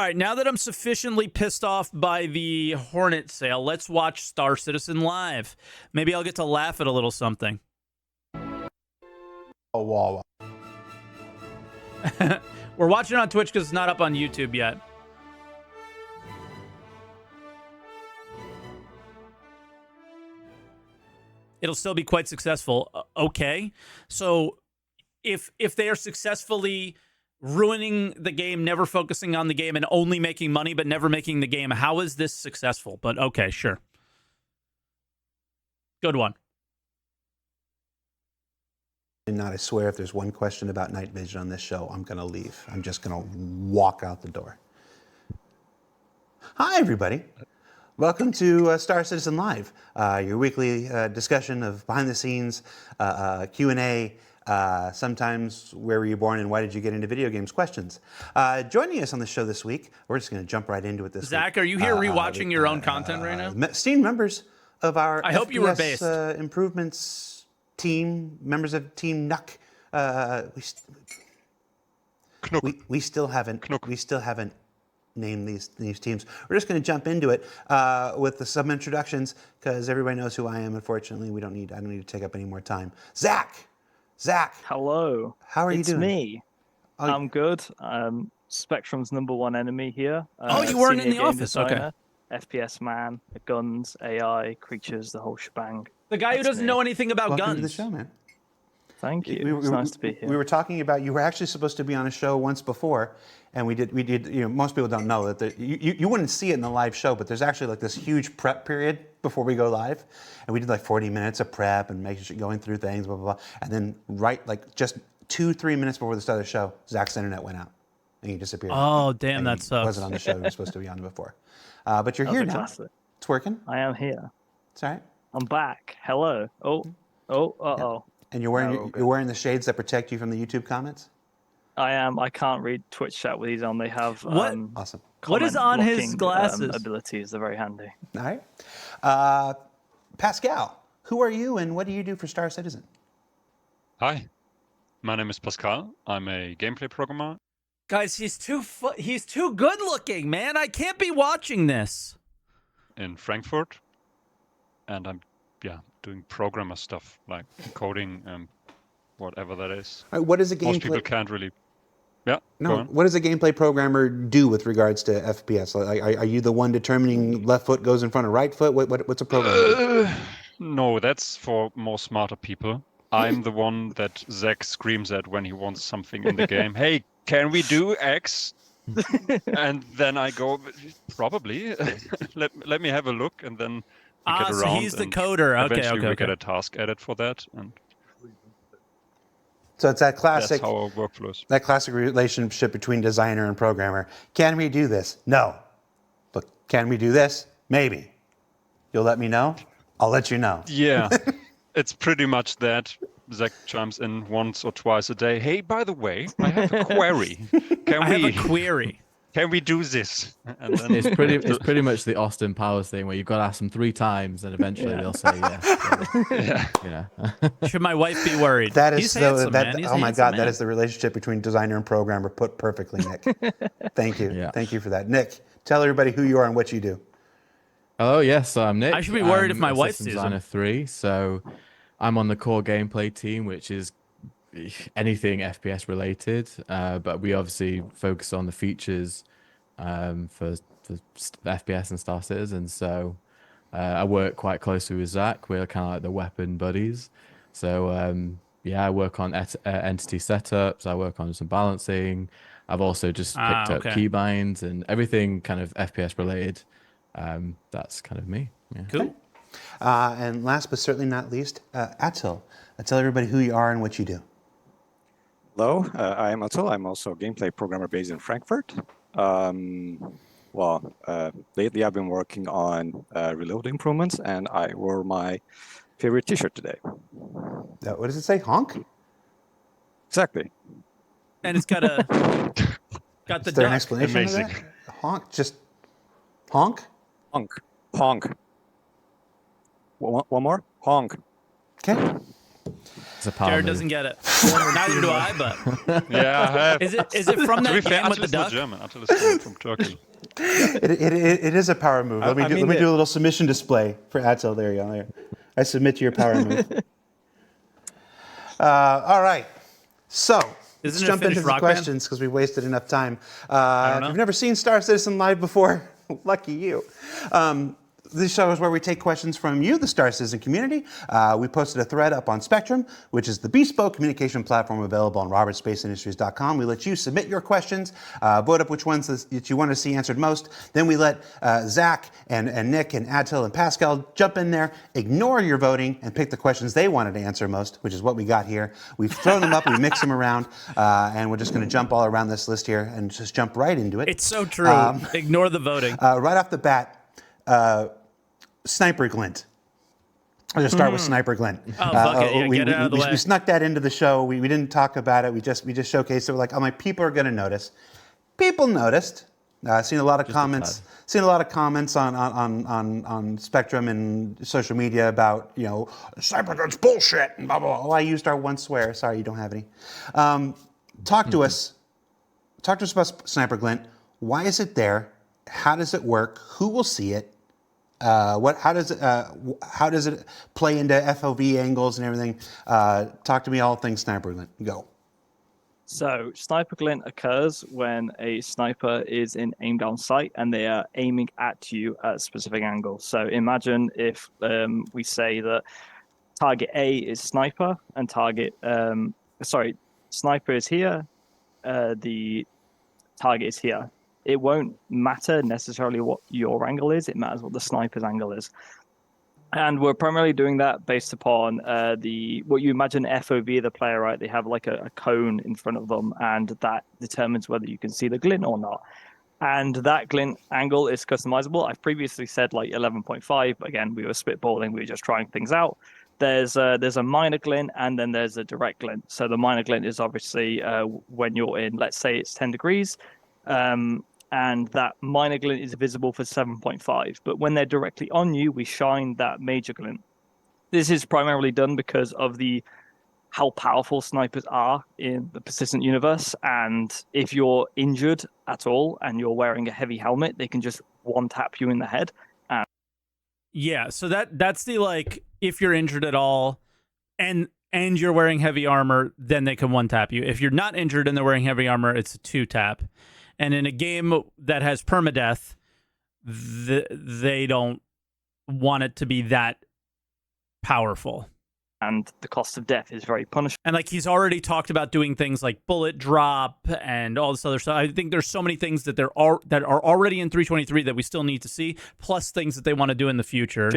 right, now that I'm sufficiently pissed off by the Hornet sale, let's watch Star Citizen live. Maybe I'll get to laugh at a little something. Oh, wow. We're watching on Twitch because it's not up on YouTube yet. It'll still be quite successful. Okay. So if they are successfully ruining the game, never focusing on the game, and only making money but never making the game, how is this successful? But okay, sure. Good one. I swear if there's one question about night vision on this show, I'm going to leave. I'm just going to walk out the door. Hi, everybody. Welcome to Star Citizen Live, your weekly discussion of behind-the-scenes Q&A, sometimes where were you born and why did you get into video games questions. Joining us on the show this week, we're just going to jump right into it this Zach, week. are you here rewatching your own content right now? Esteemed members of our I hope you were based. improvements team, members of Team Nuck. We still haven't named these teams. We're just going to jump into it with some introductions because everybody knows who I am. Unfortunately, I don't need to take up any more time. Zach. Hello. How are you doing? It's me. I'm good. Spectrum's #1 enemy here. You weren't in the office. Designer, Okay. FPS man, guns, AI, creatures, the whole shebang. The guy who doesn't know anything about Welcome guns. to the show, man. Thank you. It's nice to be here. We were talking about you were actually supposed to be on a show once before, and we did. You know, most people don't know that you wouldn't see it in the live show, but there's actually like this huge prep period before we go live, and we did like 40 minutes of prep and making sure going through things, blah blah blah, and then just 2-3 minits before the start of the show, Zach's internet went out, and he disappeared. Oh damn, that sucks. He wasn't on the show he was supposed to be on before, but you're here now. Classic. It's working. I am here. It's all right. I'm back. Hello. Oh. And you're wearing the shades that protect you from the YouTube comments? I am. I can't read Twitch chat with these on. They have What? Awesome. What is on his blocking, glasses? Abilities. They're very handy. All right. Pascal, who are you and what do you do for Star Citizen? Hi, my name is Pascal. I'm a gameplay programmer. Guys, he's too good looking, man. I can't be watching this. In Frankfurt, and I'm doing programmer stuff like coding and whatever that is. All right, what does a Most people gameplay? can't really. Yeah. Go No. on. What does a gameplay programmer do with regards to FPS? Like, are you the one determining left foot goes in front of right foot? What's a programmer? No, that's for more smarter people. I'm the one that Zach screams at when he wants something in the game. Hey, can we do X? And then I go, probably. let me have a look, and then we get around. So he's the coder. Eventually, we Okay. get a task edit for that, and So it's that classic. that's how our workflow is. That classic relationship between designer and programmer. Can we do this? No. But can we do this? Maybe. You'll let me know? I'll let you know. Yeah, it's pretty much that. Zach chimes in once or twice a day. Hey, by the way, I have a query. I have a query. Can we do this? And then It's pretty much the Austin Powers thing where you've got to ask them 3 times and eventually they'll say yes. So, yeah. you know. Should my wife be worried? That is He's handsome, man. He's oh my handsome, God, man. that is the relationship between designer and programmer put perfectly, Nick. Thank you. Yeah. Thank you for that. Nick, tell everybody who you are and what you do. Hello, yes, so I'm Nick. I should be worried if my I'm a wife System sees Designer him. 3, so I'm on the core gameplay team, which is anything FPS related, but we obviously focus on the features for FPS and Star Citizen. So I work quite closely with Zach. We're kind of like the weapon buddies. So I work on entity setups. I work on some balancing. I've also just picked up keybinds and everything kind of FPS related. That's kind of me. Yeah. Cool. And last but certainly not least, Atul. Tell everybody who you are and what you do. Hello, I am Atul. I'm also a gameplay programmer based in Frankfurt. Lately I've been working on reload improvements, and I wore my favorite T-shirt today. What does it say? Honk? Exactly. And it's got the Is there an duck. explanation Amazing. of that? Honk? Just honk? Honk. One more. Honk. Okay. It's a power Jared move. doesn't get it. Neither do I, but Yeah, I have. is it from To be that fair, game with the Attil is not duck? German. Attil is from Turkey. It is a power move. Let me do a little submission display for Attil. There you go. There. I submit to your power move. All right. So let's Isn't it jump into finished the Rock Band? questions because we wasted enough time. don't If know. you've never seen Star Citizen live before, lucky you. This show is where we take questions from you, the Star Citizen community. We posted a thread up on Spectrum, which is the bespoke communication platform available on robertspaceindustrials.com. We let you submit your questions, vote up which ones that you want to see answered most. Then we let Zach and Nick and Attil and Pascal jump in there, ignore your voting, and pick the questions they wanted to answer most, which is what we got here. We've thrown them up, we mix them around, and we're just going to jump all around this list here and just jump right into it. It's so true. Ignore the voting. Right off the bat, Sniper Glint. I'll just start with Sniper Glint. Oh, fuck it. Yeah, get it out of the way. We snuck that into the show. We didn't talk about it. We just showcased it. We're like, I'm like, people are going to notice. People noticed. Seen a lot of comments. Seen a lot of comments on Spectrum and social media about, you know, Sniper Glint's bullshit and blah blah blah. Oh, I used our one swear. Sorry, you don't have any. Talk to us. Talk to us about Sniper Glint. Why is it there? How does it work? Who will see it? How does it play into FOV angles and everything? Talk to me all things Sniper Glint. Go. So Sniper Glint occurs when a sniper is in aim down sight and they are aiming at you at a specific angle. So imagine if we say that target A is sniper and sniper is here, the target is here. It won't matter necessarily what your angle is. It matters what the sniper's angle is. And we're primarily doing that based upon what you imagine FOV of the player, right? They have like a cone in front of them, and that determines whether you can see the glint or not. And that glint angle is customizable. I've previously said like 11.5. Again, we were spitballing. We were just trying things out. There's a minor glint, and then there's a direct glint. So the minor glint is obviously when you're in, let's say it's 10 degrees. And that minor glint is visible for 7.5. But when they're directly on you, we shine that major glint. This is primarily done because of how powerful snipers are in the persistent universe. And if you're injured at all and you're wearing a heavy helmet, they can just one tap you in the head. Yeah, so that's the, like, if you're injured at all and you're wearing heavy armor, then they can one tap you. If you're not injured and they're wearing heavy armor, it's a two tap. And in a game that has permadeath, they don't want it to be that powerful. And the cost of death is very punishable. And like he's already talked about doing things like bullet drop and all this other stuff. I think there's so many things that are already in 323 that we still need to see, plus things that they want to do in the future.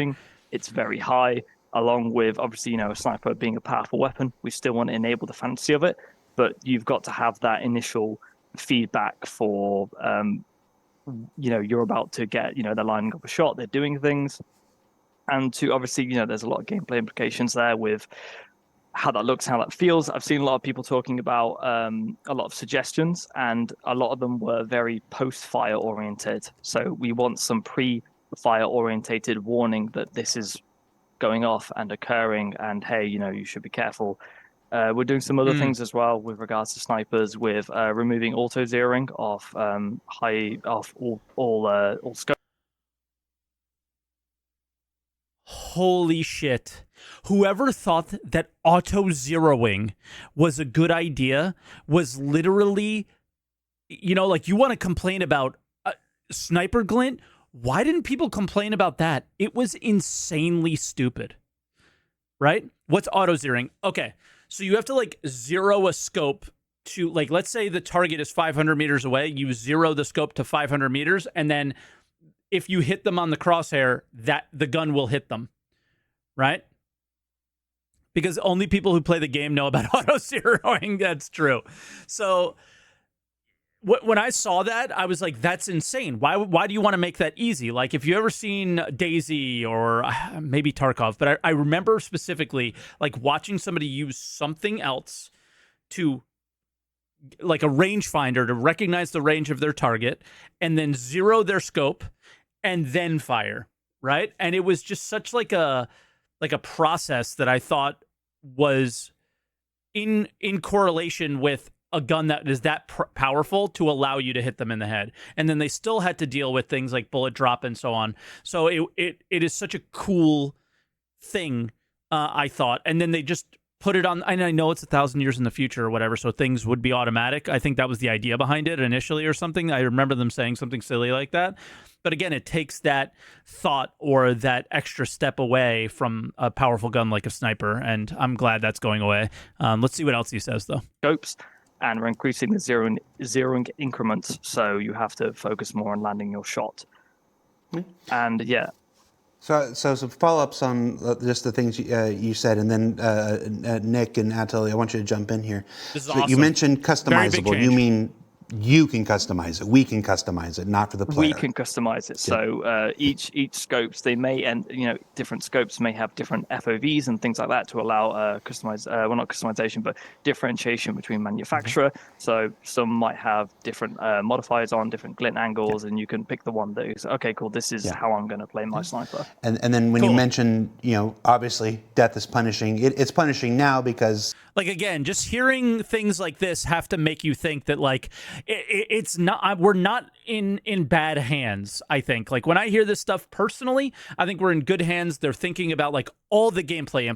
It's very high, along with obviously, you know, a sniper being a powerful weapon. We still want to enable the fantasy of it, but you've got to have that initial feedback for you're about to get, they're lining up a shot, they're doing things, and to obviously, there's a lot of gameplay implications there with how that looks, how that feels. I've seen a lot of people talking about a lot of suggestions, and a lot of them were very post-fire oriented. So we want some pre-fire orientated warning that this is going off and occurring, and hey, you should be careful. We're doing some other things as well with regards to snipers, with removing auto zeroing off all scope. Holy shit. Whoever thought that auto zeroing was a good idea was literally, like, you want to complain about sniper glint. Why didn't people complain about that? It was insanely stupid, right? What's auto zeroing? Okay. So you have to like zero a scope to, like, let's say the target is 500 meters away. You zero the scope to 500 meters. And then if you hit them on the crosshair, that the gun will hit them, right? Because only people who play the game know about auto zeroing. That's true. So when I saw that, I was like, that's insane. Why do you want to make that easy? Like, if you ever seen Daisy or maybe Tarkov, but I remember specifically like watching somebody use something else to, like, a rangefinder to recognize the range of their target and then zero their scope and then fire, right? And it was just such like a process that I thought was in correlation with a gun that is that powerful to allow you to hit them in the head. And then they still had to deal with things like bullet drop and so on. So it is such a cool thing, I thought. And then they just put it on, and I know it's 1,000 years in the future or whatever, so things would be automatic. I think that was the idea behind it initially or something. I remember them saying something silly like that. But again, it takes that thought or that extra step away from a powerful gun like a sniper, and I'm glad that's going away. Let's see what else he says, though. Scopes, and we're increasing the zeroing increments, so you have to focus more on landing your shot. And yeah. So some follow-ups on just the things you said, and then Nick and Atali, I want you to jump in here. This is So awesome. You mentioned Very big customizable. change. You mean you can customize it. We can customize it, not for the player. We can customize it. So each scopes, they may, and different scopes may have different FOVs and things like that to allow not customization, but differentiation between manufacturer. So some might have different modifiers on different glint angles, and you can pick the one that is okay. Cool. This is how I'm going to play my sniper. And then when you mention, obviously death is punishing. It's punishing now because, like, again, just hearing things like this have to make you think that, like, it's not, we're not in bad hands. I think, like, when I hear this stuff personally, I think we're in good hands. They're thinking about, like, all the gameplay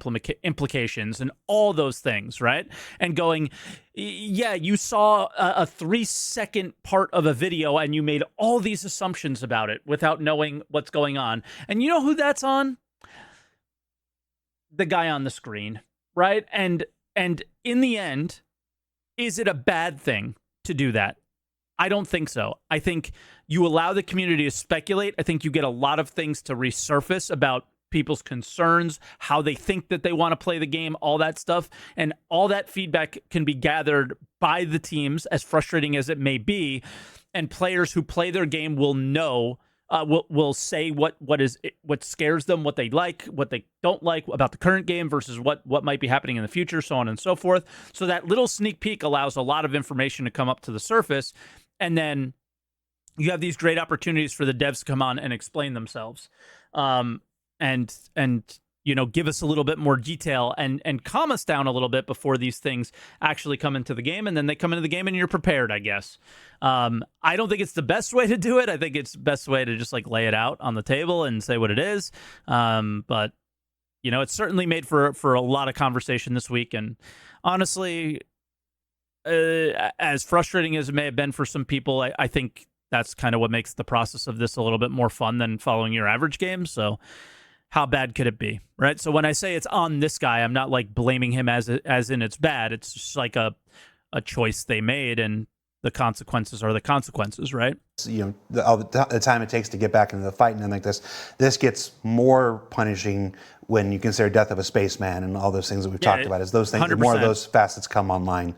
implications and all those things, right? And going, yeah, you saw a 3-second part of a video and you made all these assumptions about it without knowing what's going on. And you know who that's on? The guy on the screen, right? And in the end, is it a bad thing to do that? I don't think so. I think you allow the community to speculate. I think you get a lot of things to resurface about people's concerns, how they think that they want to play the game, all that stuff. And all that feedback can be gathered by the teams, as frustrating as it may be. And players who play their game will know, will say what scares them, what they like, what they don't like about the current game versus what might be happening in the future, so on and so forth. So that little sneak peek allows a lot of information to come up to the surface. And then you have these great opportunities for the devs to come on and explain themselves, and give us a little bit more detail and calm us down a little bit before these things actually come into the game. And then they come into the game and you're prepared, I guess. I don't think it's the best way to do it. I think it's the best way to just, like, lay it out on the table and say what it is. But it's certainly made for a lot of conversation this week. And honestly, as frustrating as it may have been for some people, I think that's kind of what makes the process of this a little bit more fun than following your average game. So how bad could it be, right? So when I say it's on this guy, I'm not, like, blaming him as in it's bad. It's just like a choice they made, and the consequences are the consequences, right? The time it takes to get back into the fight, and then, like, this gets more punishing when you consider death of a spaceman and all those things that we've talked about. As those things, the more of those facets come online,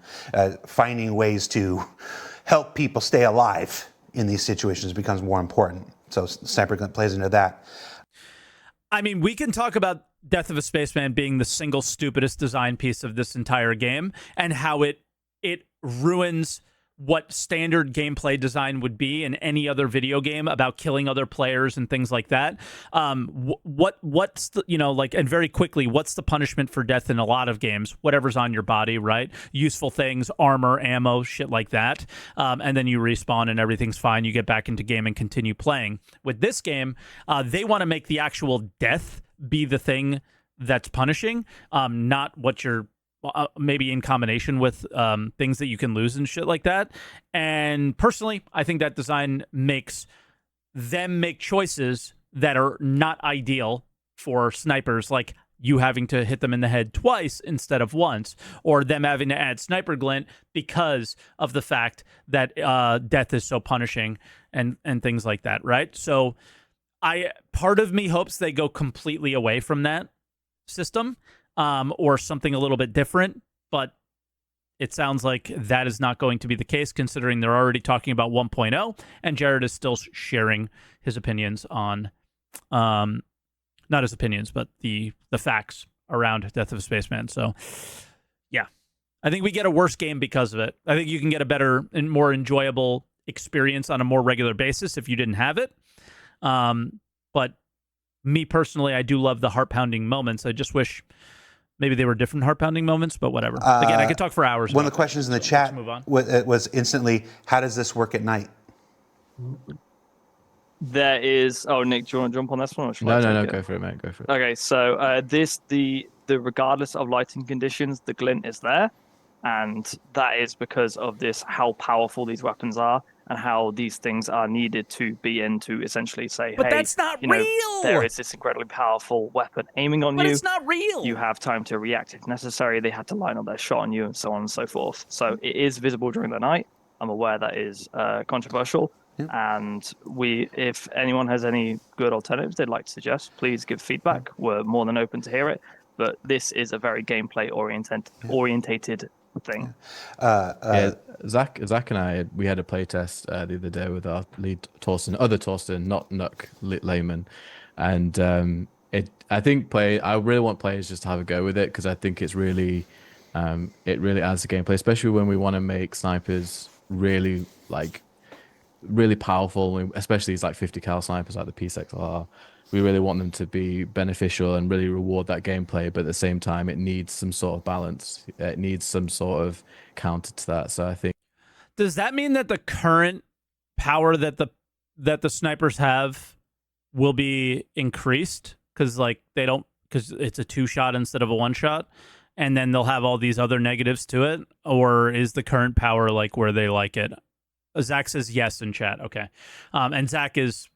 finding ways to help people stay alive in these situations becomes more important. So Sniper Glint plays into that. I mean, we can talk about Death of a Spaceman being the single stupidest design piece of this entire game and how it ruins what standard gameplay design would be in any other video game about killing other players and things like that. What's the, and very quickly, what's the punishment for death in a lot of games? Whatever's on your body, right? Useful things, armor, ammo, shit like that. And then you respawn and everything's fine. You get back into game and continue playing. With this game, they want to make the actual death be the thing that's punishing, not what you're maybe in combination with things that you can lose and shit like that. And personally, I think that design makes them make choices that are not ideal for snipers, like you having to hit them in the head twice instead of once, or them having to add sniper glint because of the fact that death is so punishing and things like that, right? So part of me hopes they go completely away from that system, or something a little bit different, but it sounds like that is not going to be the case, considering they're already talking about 1.0, and Jared is still sharing his opinions on, not his opinions, but the facts around Death of a Spaceman. So, yeah, I think we get a worse game because of it. I think you can get a better and more enjoyable experience on a more regular basis if you didn't have it. But me personally, I do love the heart-pounding moments. I just wish Maybe they were different heart-pounding moments, but whatever. Again, I could talk for hours. One of about the questions in the that, so chat let's move on. was instantly, how does this work at night? There is. Oh, Nick, do you want to jump on this one? Or should I No, take it? go for it, mate. Go for it. Okay, so the regardless of lighting conditions, the glint is there, and that is because of this how powerful these weapons are and how these things are needed to be in to essentially say, But hey, that's not you know, real. there is this incredibly powerful weapon aiming on But you. it's not real. You have time to react if necessary. They had to line up their shot on you, and so on and so forth. So it is visible during the night. I'm aware that is controversial. And if anyone has any good alternatives they'd like to suggest, please give feedback. We're more than open to hear it. But this is a very gameplay orientated thing. Zach and I, we had a playtest the other day with our lead Torsten, not Nuck Layman, and I really want players just to have a go with it because I think it's really, it really adds to gameplay, especially when we want to make snipers really powerful, especially these like 50 cal snipers like the P6LR. We really want them to be beneficial and really reward that gameplay, but at the same time, it needs some sort of balance. It needs some sort of counter to that. So I think. Does that mean that the current power that the snipers have will be increased because it's a 2-shot instead of a 1-shot, and then they'll have all these other negatives to it, or is the current power like where they like it? Zach says yes in chat. Okay, and Zach is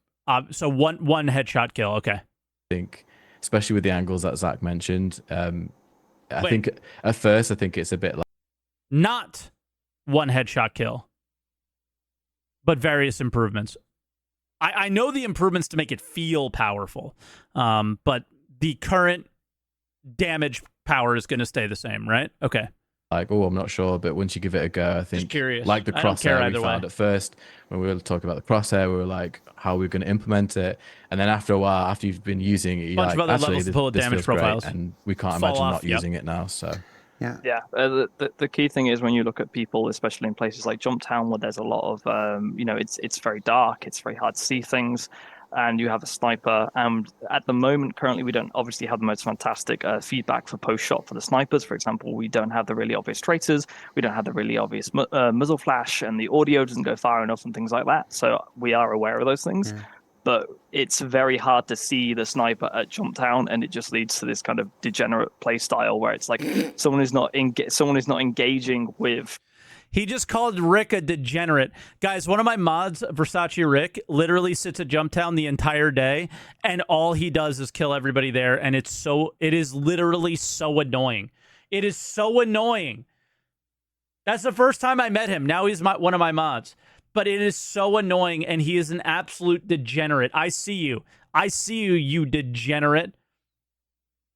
so one headshot kill. Okay, I think, especially with the angles that Zach mentioned, I think at first it's a bit like not one headshot kill, but various improvements. I know the improvements to make it feel powerful, but the current damage power is going to stay the same, right? Okay. Like, I'm not sure, but once you give it a go, I think, Just curious. like the I don't care crosshair we either found way. at first, when we were talking about the crosshair, we were like, how are we going to implement it? And then after a while, after you've been using it, you're Bunch like, of other actually, levels to pull with this damage feels great, profiles. and we can't Fall imagine off, not yep. using it now. So Yeah. The key thing is when you look at people, especially in places like Jumptown, where there's a lot of it's very dark, it's very hard to see things, and you have a sniper. And at the moment, currently, we don't obviously have the most fantastic feedback for post shot for the snipers. For example, we don't have the really obvious traitors, we don't have the really obvious muzzle flash, and the audio doesn't go far enough and things like that. So we are aware of those things. Yeah. But it's very hard to see the sniper at Jumptown, and it just leads to this kind of degenerate play style where it's like someone is not engaging with. He just called Rick a degenerate. Guys, one of my mods, Versace Rick, literally sits at Jumptown the entire day, and all he does is kill everybody there, and it is literally so annoying. It is so annoying. That's the first time I met him. Now he's one of my mods. But it is so annoying, and he is an absolute degenerate. I see you. I see you, you degenerate.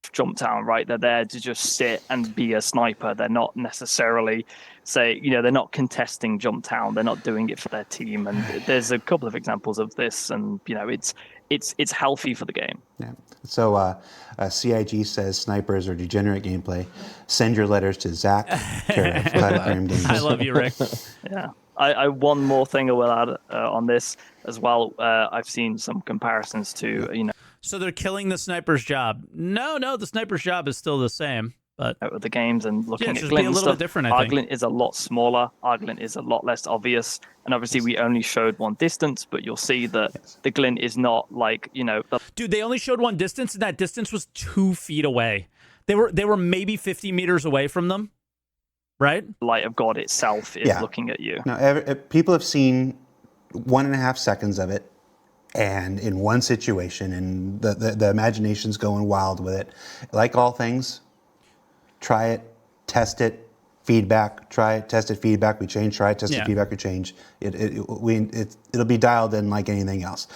Jumptown, right? They're there to just sit and be a sniper. They're not necessarily they're not contesting Jumptown. They're not doing it for their team. And there's a couple of examples of this, and it's healthy for the game. Yeah. So CIG says snipers are degenerate gameplay. Send your letters to Zach. I love you, Rick. Yeah. I one more thing I will add on this as well. I've seen some comparisons to So they're killing the sniper's job. No, the sniper's job is still the same. But the games and looking at just glint be a and little stuff, bit different. I our think glint is a lot smaller. Our glint is a lot less obvious, and obviously we only showed one distance. But you'll see that the glint is not like Dude, they only showed one distance, and that distance was 2 feet away. They were maybe 50 meters away from them. Right? Light of God itself is looking at you. Now, people have seen 1.5 seconds of it, and in one situation, and the imagination's going wild with it. Like all things, try it, test it, feedback. Try it, test it, feedback. We change. Try it, test it, feedback. We change. It'll be dialed in like anything else.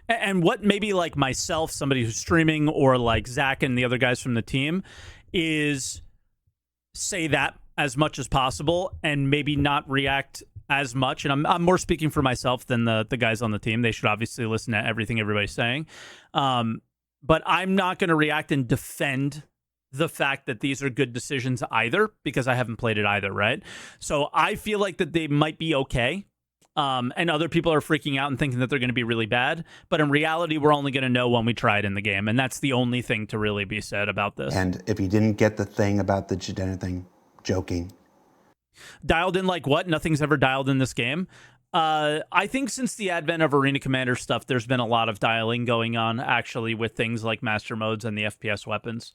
And what maybe like myself, somebody who's streaming, or like Zach and the other guys from the team, is say that as much as possible and maybe not react as much. And I'm more speaking for myself than the guys on the team. They should obviously listen to everything everybody's saying. But I'm not going to react and defend the fact that these are good decisions either, because I haven't played it either, right? So I feel like that they might be okay. and other people are freaking out and thinking that they're going to be really bad. But in reality, we're only going to know when we try it in the game, and that's the only thing to really be said about this. And if you didn't get the thing about the Jadena thing, joking. Dialed in like what? Nothing's ever dialed in this game. I think since the advent of Arena Commander stuff, there's been a lot of dialing going on, actually, with things like Master Modes and the FPS weapons.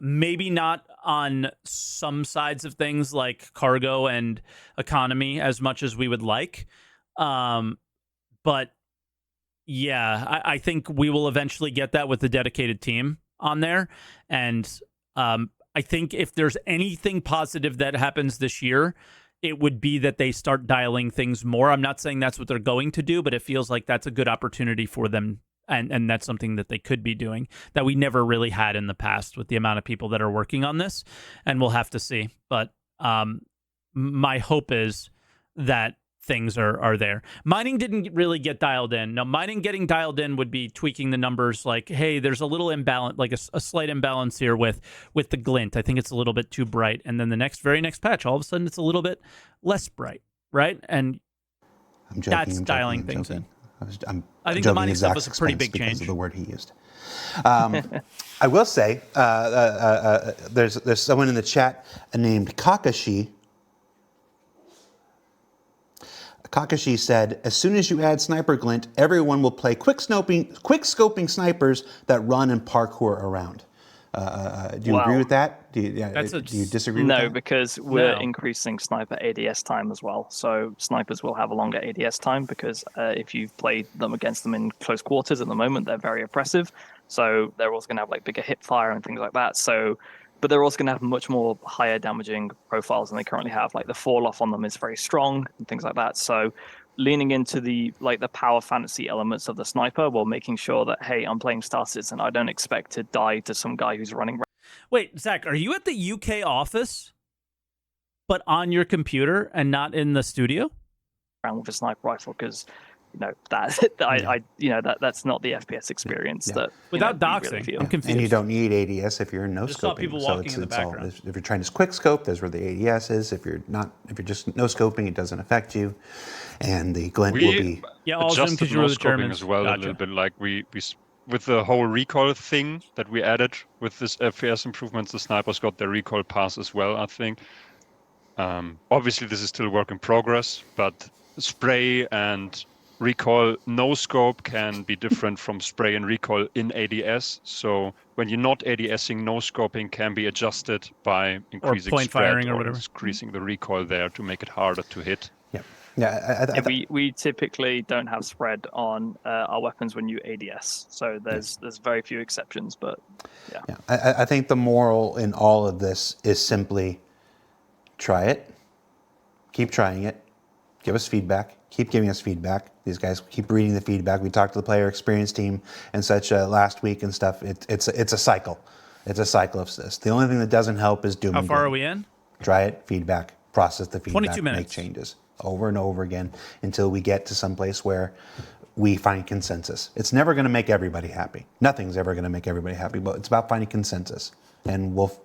Maybe not on some sides of things like Cargo and Economy as much as we would like. But yeah, I think we will eventually get that with the dedicated team on there. And I think if there's anything positive that happens this year, it would be that they start dialing things more. I'm not saying that's what they're going to do, but it feels like that's a good opportunity for them. And that's something that they could be doing that we never really had in the past with the amount of people that are working on this. And we'll have to see. But my hope is that things are there. Mining didn't really get dialed in. Now, mining getting dialed in would be tweaking the numbers like, hey, there's a little imbalance, like a slight imbalance here with the glint. I think it's a little bit too bright. And then the very next patch, all of a sudden it's a little bit less bright, right? And I'm joking, that's dialing things in. I think the mining stuff was a pretty big change. Because of the word he used. I will say, there's someone in the chat named Kakashi. Kakashi said, as soon as you add Sniper Glint, everyone will play quick scoping snipers that run and parkour around. Do you agree with that? Do you disagree with that? No, because we're increasing sniper ADS time as well. So snipers will have a longer ADS time because if you've played them against them in close quarters at the moment, they're very oppressive. So they're also going to have like bigger hip fire and things like that. So, but they're also going to have much more higher damaging profiles than they currently have. Like the fall off on them is very strong and things like that. So leaning into the power fantasy elements of the sniper while making sure that, hey, I'm playing Star Citizen, I don't expect to die to some guy who's running. Wait, Zach, are you at the UK office, but on your computer and not in the studio? Around with a sniper rifle because that's not the FPS experience that without doxing. Really feel. I'm confused. And you don't need ADS if you're no scoping. Saw people walking in the background. If you're trying to quick scope, there's where the ADS is. If you're just no scoping, it doesn't affect you. And the glint will be adjusted no scoping as well a little bit. Like we with the whole recoil thing that we added with this FPS improvements, the snipers got their recoil pass as well, I think. Obviously, this is still work in progress, but spray and recoil no scope can be different from spray and recoil in ADS. So when you're not ADSing, no scoping can be adjusted by increasing point spread firing or whatever, increasing the recoil there to make it harder to hit. We typically don't have spread on our weapons when you ADS. So there's very few exceptions, but yeah. I think the moral in all of this is simply try it, keep trying it, give us feedback. Keep giving us feedback. These guys keep reading the feedback. We talked to the player experience team and such last week and stuff. It's a cycle. It's a cycle of this. The only thing that doesn't help is doom. How far are we in? Try it, feedback, process the feedback, 22 minutes. Make changes over and over again until we get to some place where we find consensus. It's never going to make everybody happy. Nothing's ever going to make everybody happy, but it's about finding consensus, and we'll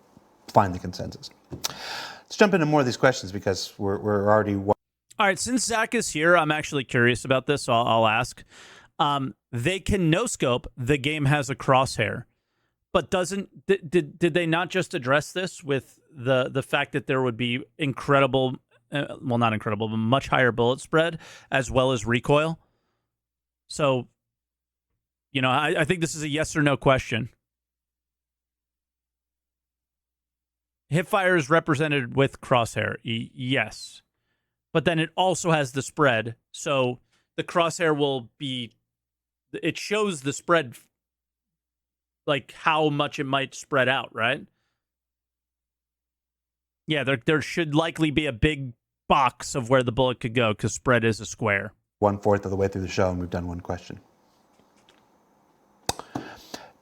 find the consensus. Let's jump into more of these questions because we're already. All right, since Zach is here, I'm actually curious about this, so I'll ask. They can no-scope, the game has a crosshair, but did they not just address this with the fact that there would be incredible, not incredible, but much higher bullet spread as well as recoil? So, I think this is a yes or no question. Hipfire is represented with crosshair, yes. But then it also has the spread. So the crosshair it shows the spread, like how much it might spread out, right? Yeah, there should likely be a big box of where the bullet could go because spread is a square. 1/4 of the way through the show, and we've done one question.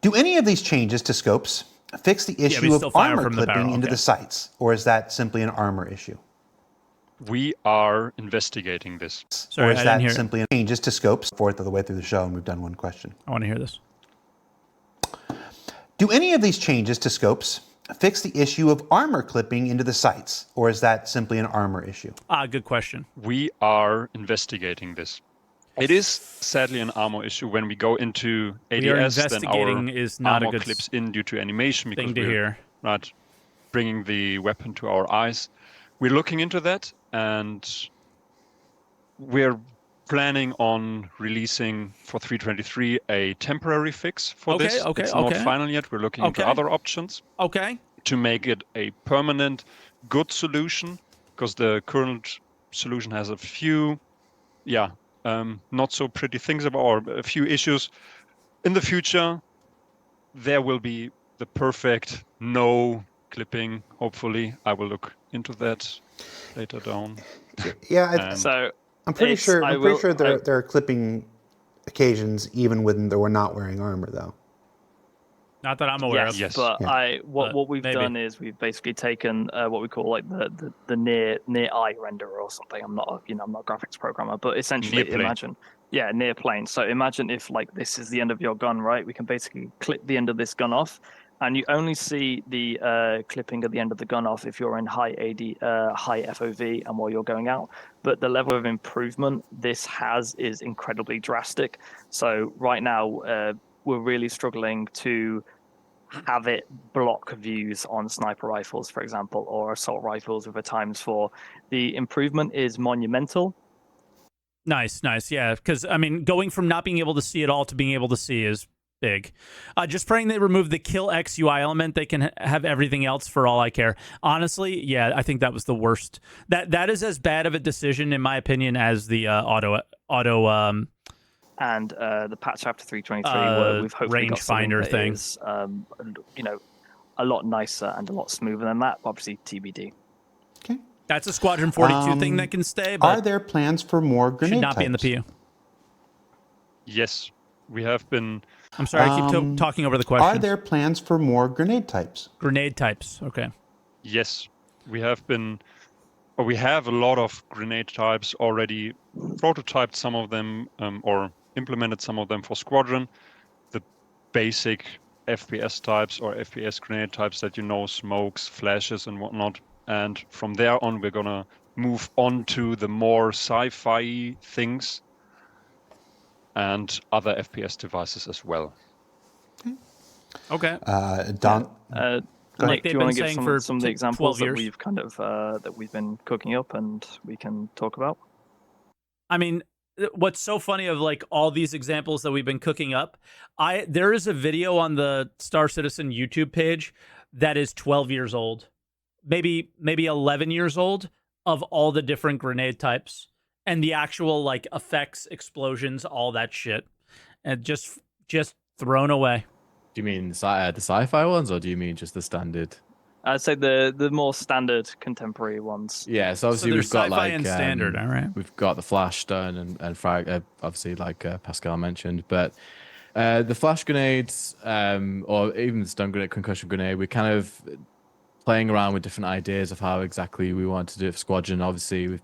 Do any of these changes to scopes fix the issue of armor clipping into the sights, or is that simply an armor issue? We are investigating this. Sorry, or is that simply changes to scopes? 1/4 of the way through the show, and we've done one question. I want to hear this. Do any of these changes to scopes fix the issue of armor clipping into the sights, or is that simply an armor issue? Good question. We are investigating this. It is sadly an armor issue. When we go into ADS, We are then investigating our is not a armor good clips in due to animation because thing to we're hear. not bringing the weapon to our eyes. We're looking into that, and we're planning on releasing for 323 a temporary fix for this. It's not final yet. We're looking into other options Okay. to make it a permanent good solution, because the current solution has a few not so pretty things about, or a few issues. In the future there will be the perfect no clipping, hopefully. I will look into that later down. Yeah, So I'm pretty it's- sure. I I'm pretty will- sure there are clipping occasions even when we're not wearing armor, though. Not that I'm aware of. Yes. But Yeah. what we've maybe. done is we've basically taken what we call like the near eye renderer or something. I'm not a graphics programmer, but essentially Near plane. imagine near plane. So imagine if like this is the end of your gun, right? We can basically clip the end of this gun off, and you only see the clipping at the end of the gun off if you're in high FOV and while you're going out. But the level of improvement this has is incredibly drastic. So right now we're really struggling to have it block views on sniper rifles, for example, or assault rifles with a ×4. The improvement is monumental. Nice. Yeah, because I mean, going from not being able to see at all to being able to see is big. Just praying they remove the kill X UI element. They can have everything else for all I care. Honestly, yeah, I think that was the worst. That is as bad of a decision, in my opinion, as the auto And the patch after 323, where we've hopefully got something rangefinder that thing. is, a lot nicer and a lot smoother than that. Obviously, TBD. Okay. That's a Squadron 42 thing that can stay, but Are there plans for more grenade should not types? be in the PU. Yes, we have been. I'm sorry, I keep talking over the question. Are there plans for more grenade types? Grenade types? Okay. Yes, we have been. Or we have a lot of grenade types already prototyped, some of them, or implemented some of them for Squadron. The basic FPS types or FPS grenade types that smokes, flashes, and whatnot. And from there on, we're gonna move on to the more sci-fi things and other FPS devices as well. Okay. Don, Nick, do they've you been want to give saying for some of the 12 examples that years. we've kind of that we've been cooking up and we can talk about? I mean, what's so funny of like all these examples that we've been cooking up, there is a video on the Star Citizen YouTube page that is 12 years old, maybe 11 years old, of all the different grenade types and the actual like effects, explosions, all that shit, and just thrown away. Do you mean the sci-fi ones, or do you mean just the standard? I'd say the more standard contemporary ones. Yeah, so obviously there's we've got sci-fi like and standard, all right. We've got the flash stun and frag, obviously like Pascal mentioned, but the flash grenades or even the stun grenade, concussion grenade, we're kind of playing around with different ideas of how exactly we want to do it for Squadron. Obviously with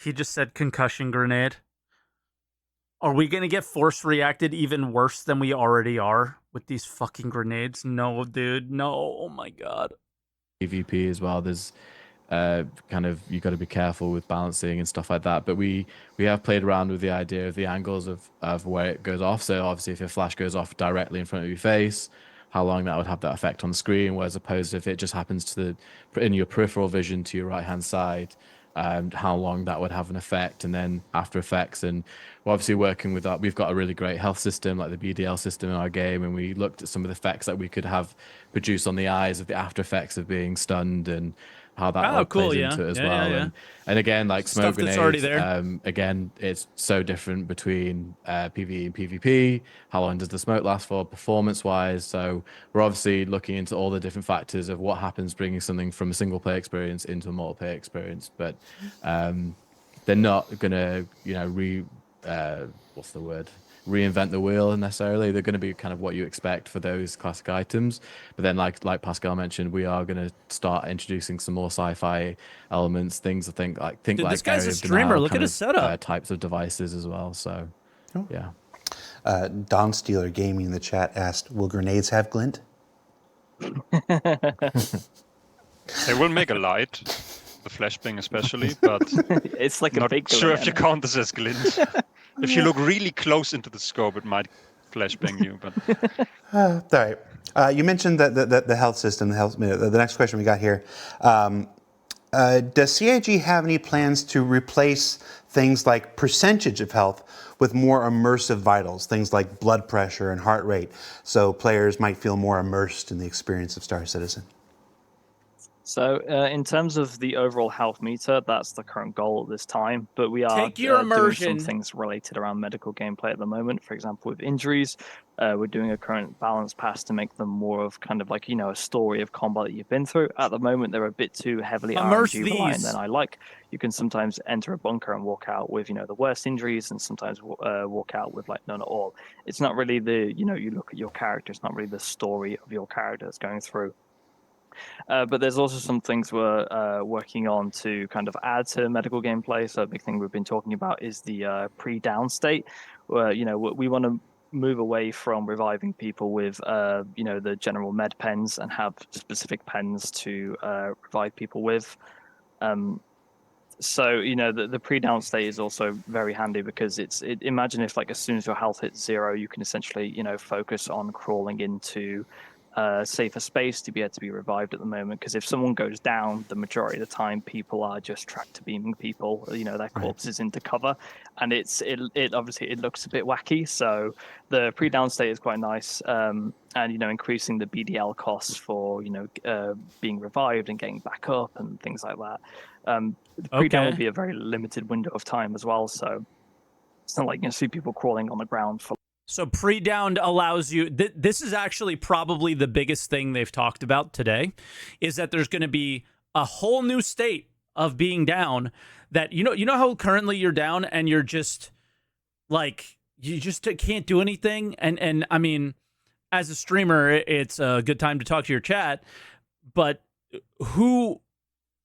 He just said concussion grenade. Are we going to get force reacted even worse than we already are with these fucking grenades? No, dude. No. Oh, my God. PvP as well. There's kind of, you got to be careful with balancing and stuff like that. But we have played around with the idea of the angles of where it goes off. So obviously if your flash goes off directly in front of your face, how long that would have that effect on the screen, whereas opposed if it just happens to in your peripheral vision to your right-hand side, how long that would have an effect, and then after effects. And we're obviously working with that. We've got a really great health system like the BDL system in our game, and we looked at some of the effects that we could have produced on the eyes of the after effects of being stunned and how that all plays into it as well. Yeah. And again, like smoke Stuff that's grenades, already there. again, it's so different between PvE and PvP. How long does the smoke last for, performance-wise? So we're obviously looking into all the different factors of what happens bringing something from a single-player experience into a multiplayer experience. But they're not gonna, reinvent the wheel necessarily. They're going to be kind of what you expect for those classic items. But then, like Pascal mentioned, we are going to start introducing some more sci-fi elements, things. I think like Dude, like this guy's area a of streamer. denial Look at kind his setup. types of devices as well. So, yeah. Don Steeler Gaming in the chat asked, "Will grenades have glint?" They will make a light, the flashbang especially, but It's like a not big sure if you glint. count this as glint. If you look really close into the scope, it might flashbang you. But All right. You mentioned the health system. The next question we got here. Does CIG have any plans to replace things like percentage of health with more immersive vitals, things like blood pressure and heart rate, so players might feel more immersed in the experience of Star Citizen? So in terms of the overall health meter, that's the current goal at this time. But we are Take your doing immersion. some things related around medical gameplay at the moment. For example, with injuries, we're doing a current balance pass to make them more of kind of like, a story of combat that you've been through. At the moment, they're a bit too heavily Immerse RNG reliant these. than I like. You can sometimes enter a bunker and walk out with, the worst injuries, and sometimes walk out with like none at all. It's not really you look at your character. It's not really the story of your character that's going through. But there's also some things we're working on to kind of add to medical gameplay. So a big thing we've been talking about is the pre-down state, where we want to move away from reviving people with the general med pens and have specific pens to revive people with. So the pre-down state is also very handy because imagine if like as soon as your health hits 0, you can essentially focus on crawling into safer space to be able to be revived at the moment, because if someone goes down, the majority of the time people are just tractor beaming people, their corpses into cover, and it obviously it looks a bit wacky. So the pre-down state is quite nice, and increasing the BDL costs for being revived and getting back up and things like that. The pre-down will be a very limited window of time as well, so it's not like you see people crawling on the ground for. So pre-down allows you, this is actually probably the biggest thing they've talked about today, is that there's going to be a whole new state of being down that, you know how currently you're down and you're just like, you just can't do anything. And I mean, as a streamer, it's a good time to talk to your chat, but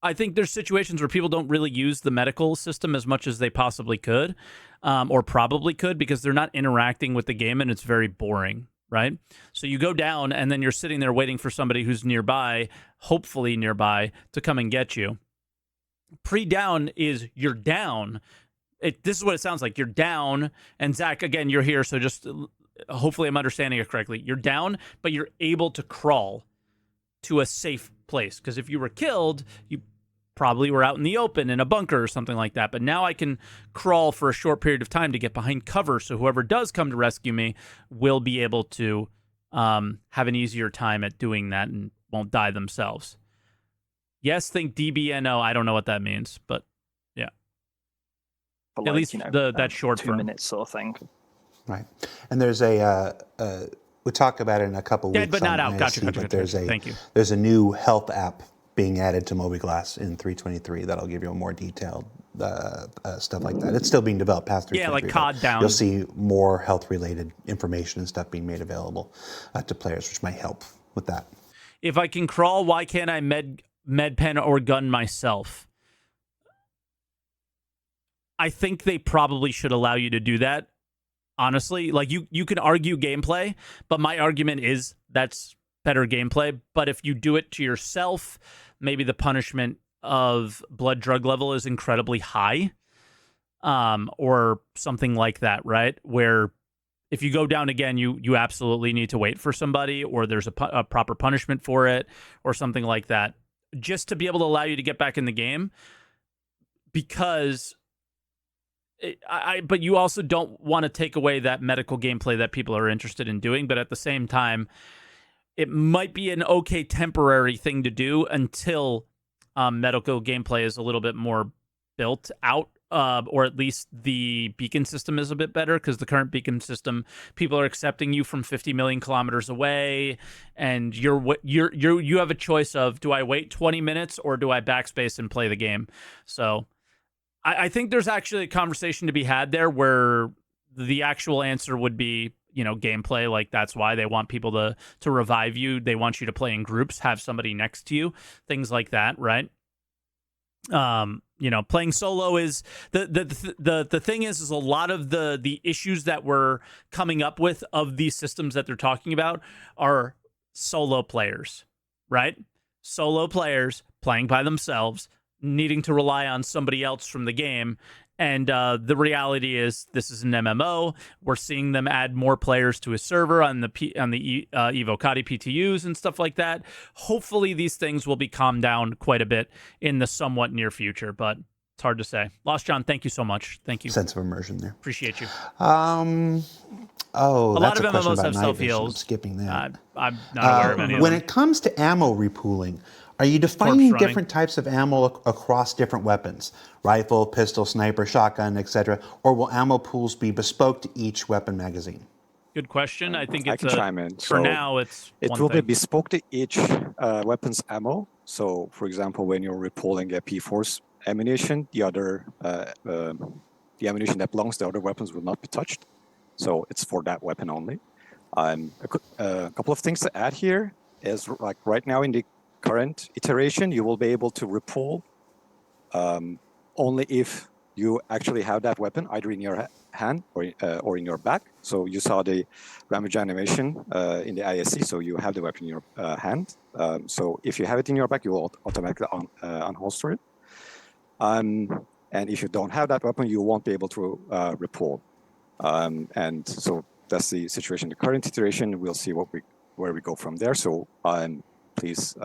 I think there's situations where people don't really use the medical system as much as they possibly could, or probably could, because they're not interacting with the game and it's very boring, right? So you go down and then you're sitting there waiting for somebody who's nearby, hopefully nearby, to come and get you. Pre-down is you're down. This is what it sounds like. You're down, and Zach, again, you're here, so just hopefully I'm understanding it correctly. You're down, but you're able to crawl to a safe place, because if you were killed, you probably were out in the open in a bunker or something like that. But now I can crawl for a short period of time to get behind cover, so whoever does come to rescue me will be able to have an easier time at doing that and won't die themselves. Yes, think DBNO. I don't know what that means, but yeah. Like, at least that short 2 form. minutes sort of thing. Right. And there's we'll talk about it in a couple weeks. Dead but not out. Gotcha. Thank you. There's a new health app being added to MobiGlass in 3.23 that'll give you a more detailed stuff like that. It's still being developed past 3.23. Yeah, like COD down. You'll see more health-related information and stuff being made available to players, which might help with that. If I can crawl, why can't I med pen or gun myself? I think they probably should allow you to do that. Honestly, like you can argue gameplay, but my argument is that's better gameplay. But if you do it to yourself, maybe the punishment of blood drug level is incredibly high, or something like that, right? Where if you go down again, you absolutely need to wait for somebody, or there's a proper punishment for it, or something like that, just to be able to allow you to get back in the game. Because but you also don't want to take away that medical gameplay that people are interested in doing. But at the same time, it might be an okay temporary thing to do until medical gameplay is a little bit more built out, or at least the beacon system is a bit better, because the current beacon system, people are accepting you from 50 million kilometers away, and you have a choice of, do I wait 20 minutes or do I backspace and play the game? So I think there's actually a conversation to be had there where the actual answer would be, gameplay. Like, that's why they want people to revive you. They want you to play in groups, have somebody next to you, things like that, right? Playing solo is the thing is a lot of the issues that we're coming up with of these systems that they're talking about are solo players, right? Solo players playing by themselves, needing to rely on somebody else from the game. And the reality is, this is an MMO. We're seeing them add more players to a server on the Evocati PTUs and stuff like that. Hopefully, these things will be calmed down quite a bit in the somewhat near future, but it's hard to say. Lost John, thank you so much. Thank you. Sense of immersion there. Appreciate you. Oh, A that's lot of a question MMOs about have night self vision. I'm heals. skipping that. I'm not aware of any of When them. it comes to ammo repooling, are you defining running. different types of ammo across different weapons? Rifle, pistol, sniper, shotgun, etc. Or will ammo pools be bespoke to each weapon magazine? Good question. I think I it's can chime in. for So now, it's It one will be thing. bespoke to each weapon's ammo. So, for example, when you're repolling a P-Force ammunition, the ammunition that belongs to other weapons will not be touched. So it's for that weapon only. A couple of things to add here is, like right now in the current iteration, you will be able to repol only if you actually have that weapon either in your hand or in your back. So you saw the damage animation in the ISC, so you have the weapon in your hand. So if you have it in your back, you will automatically unholster it. And if you don't have that weapon, you won't be able to repol. And so that's the situation. The current iteration, we'll see where we go from there. So please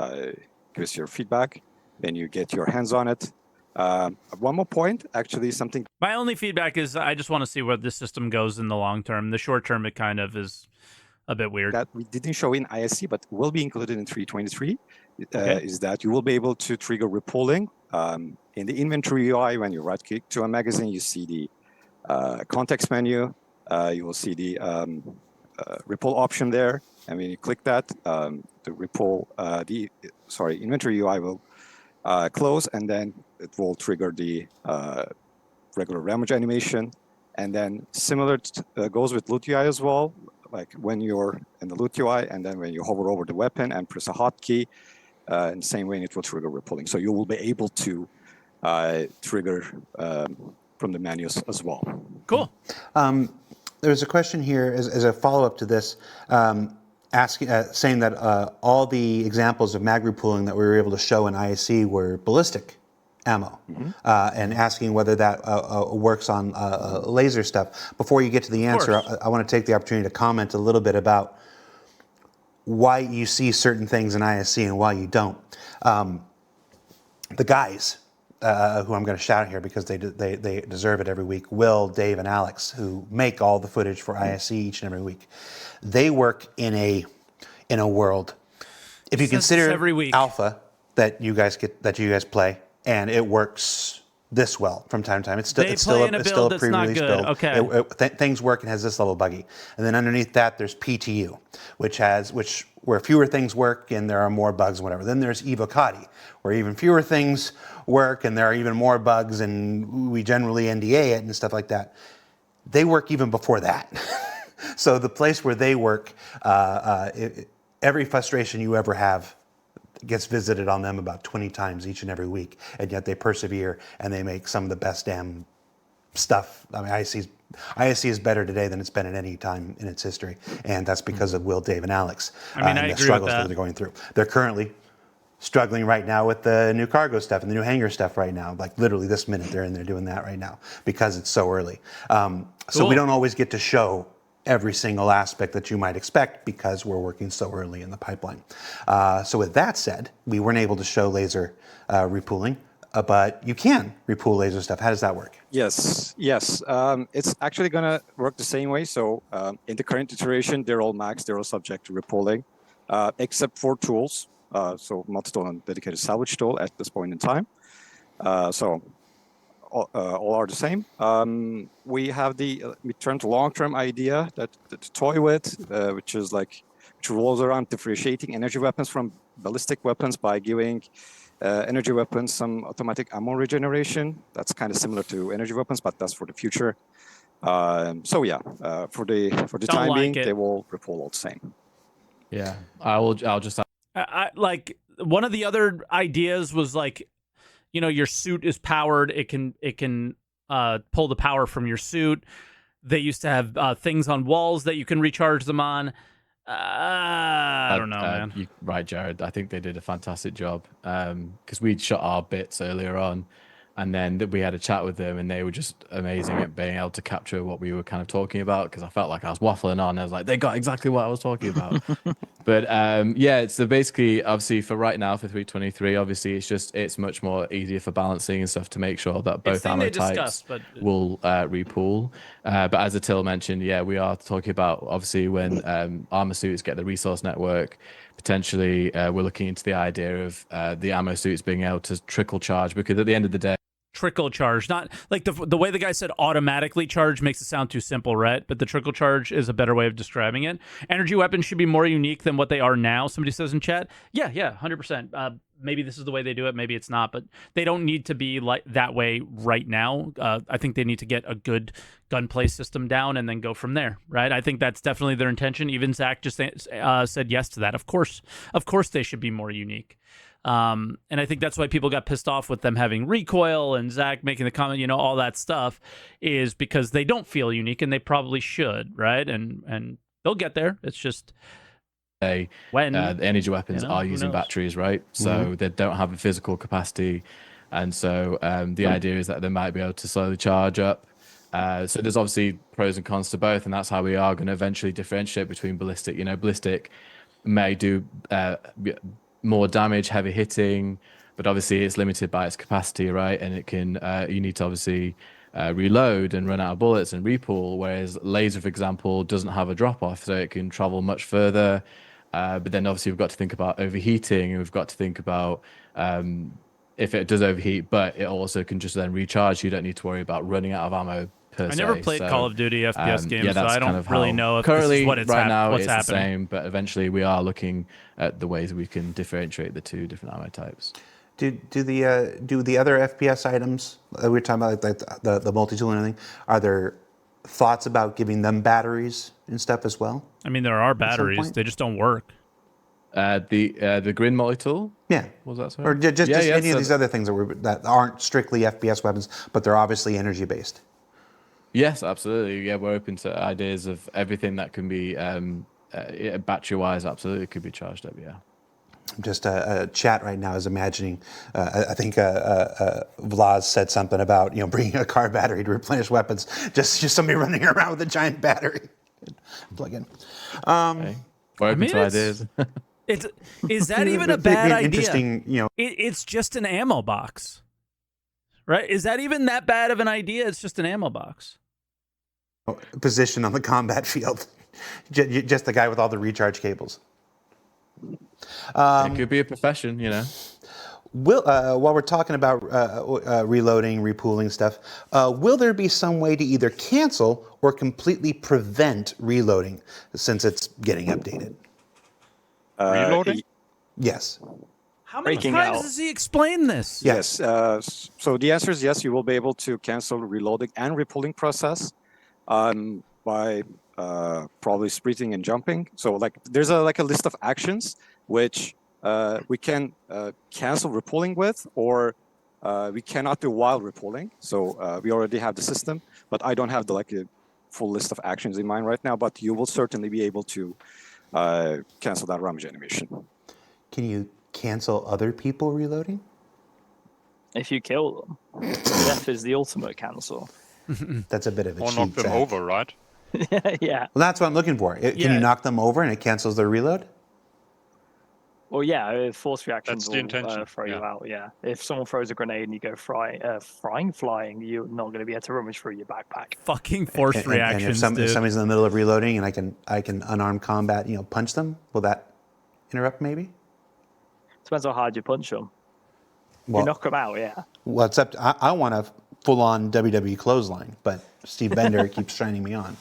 give us your feedback when you get your hands on it. One more point, actually, something. My only feedback is I just want to see where this system goes in the long term. The short term, it kind of is a bit weird. That we didn't show in ISC, but will be included in 323, Okay. is that you will be able to trigger repolling. In the inventory UI, when you right-click to a magazine, you see the context menu. You will see the repol option there, and when you click that, the repol, inventory UI will close, and then it will trigger the regular damage animation. And then similar goes with loot UI as well. Like when you're in the loot UI, and then when you hover over the weapon and press a hotkey, in the same way, it will trigger repolling. So you will be able to trigger from the menus as well. Cool. There's a question here as a follow-up to this, saying that all the examples of mag repooling that we were able to show in ISC were ballistic ammo, and asking whether that works on laser stuff. Before you get to the answer, I want to take the opportunity to comment a little bit about why you see certain things in ISC and why you don't. The guys who I'm going to shout here because they deserve it every week, Will, Dave, and Alex, who make all the footage for ISC each and every week, they work in a world. If you consider every week. alpha that you guys play, and it works this well from time to time. It's still a pre-release build. Okay. Things work and has this level buggy, and then underneath that there's PTU, where fewer things work and there are more bugs and whatever. Then there's Evocati, where even fewer things work and there are even more bugs, and we generally NDA it and stuff like that. They work even before that. So the place where they work, every frustration you ever have gets visited on them about 20 times each and every week, and yet they persevere and they make some of the best damn stuff. I mean, ISC is better today than it's been at any time in its history, and that's because of Will, Dave, and Alex. I and agree the struggles with that. that they're going through. They're currently struggling right now with the new cargo stuff and the new hangar stuff right now. Like literally this minute, they're in there doing that right now because it's so early. So we don't always get to show every single aspect that you might expect because we're working so early in the pipeline. So with that said, we weren't able to show laser repooling, but you can repool laser stuff. How does that work? Yes. It's actually going to work the same way. So in the current iteration, they're all max, they're all subject to repolling, except for tools. So multi-tool and dedicated salvage tool at this point in time. So all are the same. We have the mid-term to long-term idea to toy with, which revolves around differentiating energy weapons from ballistic weapons by giving energy weapons some automatic ammo regeneration. That's kind of similar to energy weapons, but that's for the future. For the time being, they will repol all the same. Yeah, I'll just. Like one of the other ideas was like, your suit is powered. It can pull the power from your suit. They used to have things on walls that you can recharge them on. I don't know, man. Right, Jared. I think they did a fantastic job because we'd shot our bits earlier on, and then we had a chat with them, and they were just amazing at being able to capture what we were kind of talking about. Because I felt like I was waffling on. I was like, they got exactly what I was talking about. But yeah, so basically, obviously, for right now, for 323, obviously, it's much more easier for balancing and stuff to make sure that both ammo types will repool. But as Attila mentioned, yeah, we are talking about obviously when armor suits get the resource network. Potentially, we're looking into the idea of the ammo suits being able to trickle charge, because at the end of the day, trickle charge, not like the way the guy said automatically charge makes it sound too simple, right? But the trickle charge is a better way of describing it. Energy weapons should be more unique than what they are now, somebody says in chat. Yeah, 100%. Maybe this is the way they do it, maybe it's not, but they don't need to be like that way right now. I think they need to get a good gunplay system down and then go from there, right? I think that's definitely their intention. Even Zach just said yes to that. Of course they should be more unique. And I think that's why people got pissed off with them having recoil and Zach making the comment, all that stuff, is because they don't feel unique, and they probably should, right? And they'll get there. It's just when the energy weapons are using batteries, right? So they don't have a physical capacity, and so the idea is that they might be able to slowly charge up. So there's obviously pros and cons to both, and that's how we are going to eventually differentiate between ballistic. Ballistic may do more damage, heavy hitting, but obviously it's limited by its capacity, right? And it can you need to obviously reload and run out of bullets and repool, whereas laser, for example, doesn't have a drop off, so it can travel much further. But then obviously we've got to think about overheating, and we've got to think about if it does overheat, but it also can just then recharge. You don't need to worry about running out of ammo per se. I never played Call of Duty FPS games, so I don't really know if currently, this is what it's right now what's it's happening. the same, but eventually we are looking at the ways we can differentiate the two different ammo types. Do the other FPS items we were talking about, like the multi-tool and everything, are there thoughts about giving them batteries and stuff as well? I mean, there are batteries; they just don't work. The Grin multi-tool? Yeah. Was that so? Or just any of these other things that aren't strictly FPS weapons, but they're obviously energy based. Yes, absolutely. Yeah, we're open to ideas of everything that can be battery-wise. Absolutely, could be charged up. Yeah. Just a chat right now is imagining. I think Vlad said something about bringing a car battery to replenish weapons. Just somebody running around with a giant battery. Plug in. We're open to ideas. Is that even a bad idea? Interesting. It's just an ammo box, right? Is that even that bad of an idea? It's just an ammo box. Position on the combat field. Just the guy with all the recharge cables. It could be a profession, While we're talking about reloading, repooling stuff, will there be some way to either cancel or completely prevent reloading since it's getting updated? Reloading? Yes. How many Breaking times out. does he explain this? Yeah. Yes. So the answer is yes. You will be able to cancel reloading and repulling process by probably sprinting and jumping. So there's a list of actions which we can cancel repulling with, or we cannot do while repulling. So we already have the system, but I don't have a full list of actions in mind right now. But you will certainly be able to cancel that rummage animation. Can you cancel other people reloading? If you kill them, death is the ultimate cancel. That's a bit of a Or cheat. knock them Zach. over, right? Yeah. Well, that's what I'm looking for. Can you knock them over and it cancels their reload? Well, yeah, force reactions That's the intention, will throw you yeah. out, yeah. If someone throws a grenade and you go flying, you're not going to be able to rummage through your backpack. Fucking force And reactions, if dude. somebody's in the middle of reloading and I can unarmed combat, punch them, will that interrupt maybe? Depends how hard you punch them. Well, You knock them out, yeah. well, except I want a full-on WWE clothesline, but Steve Bender keeps shining me on.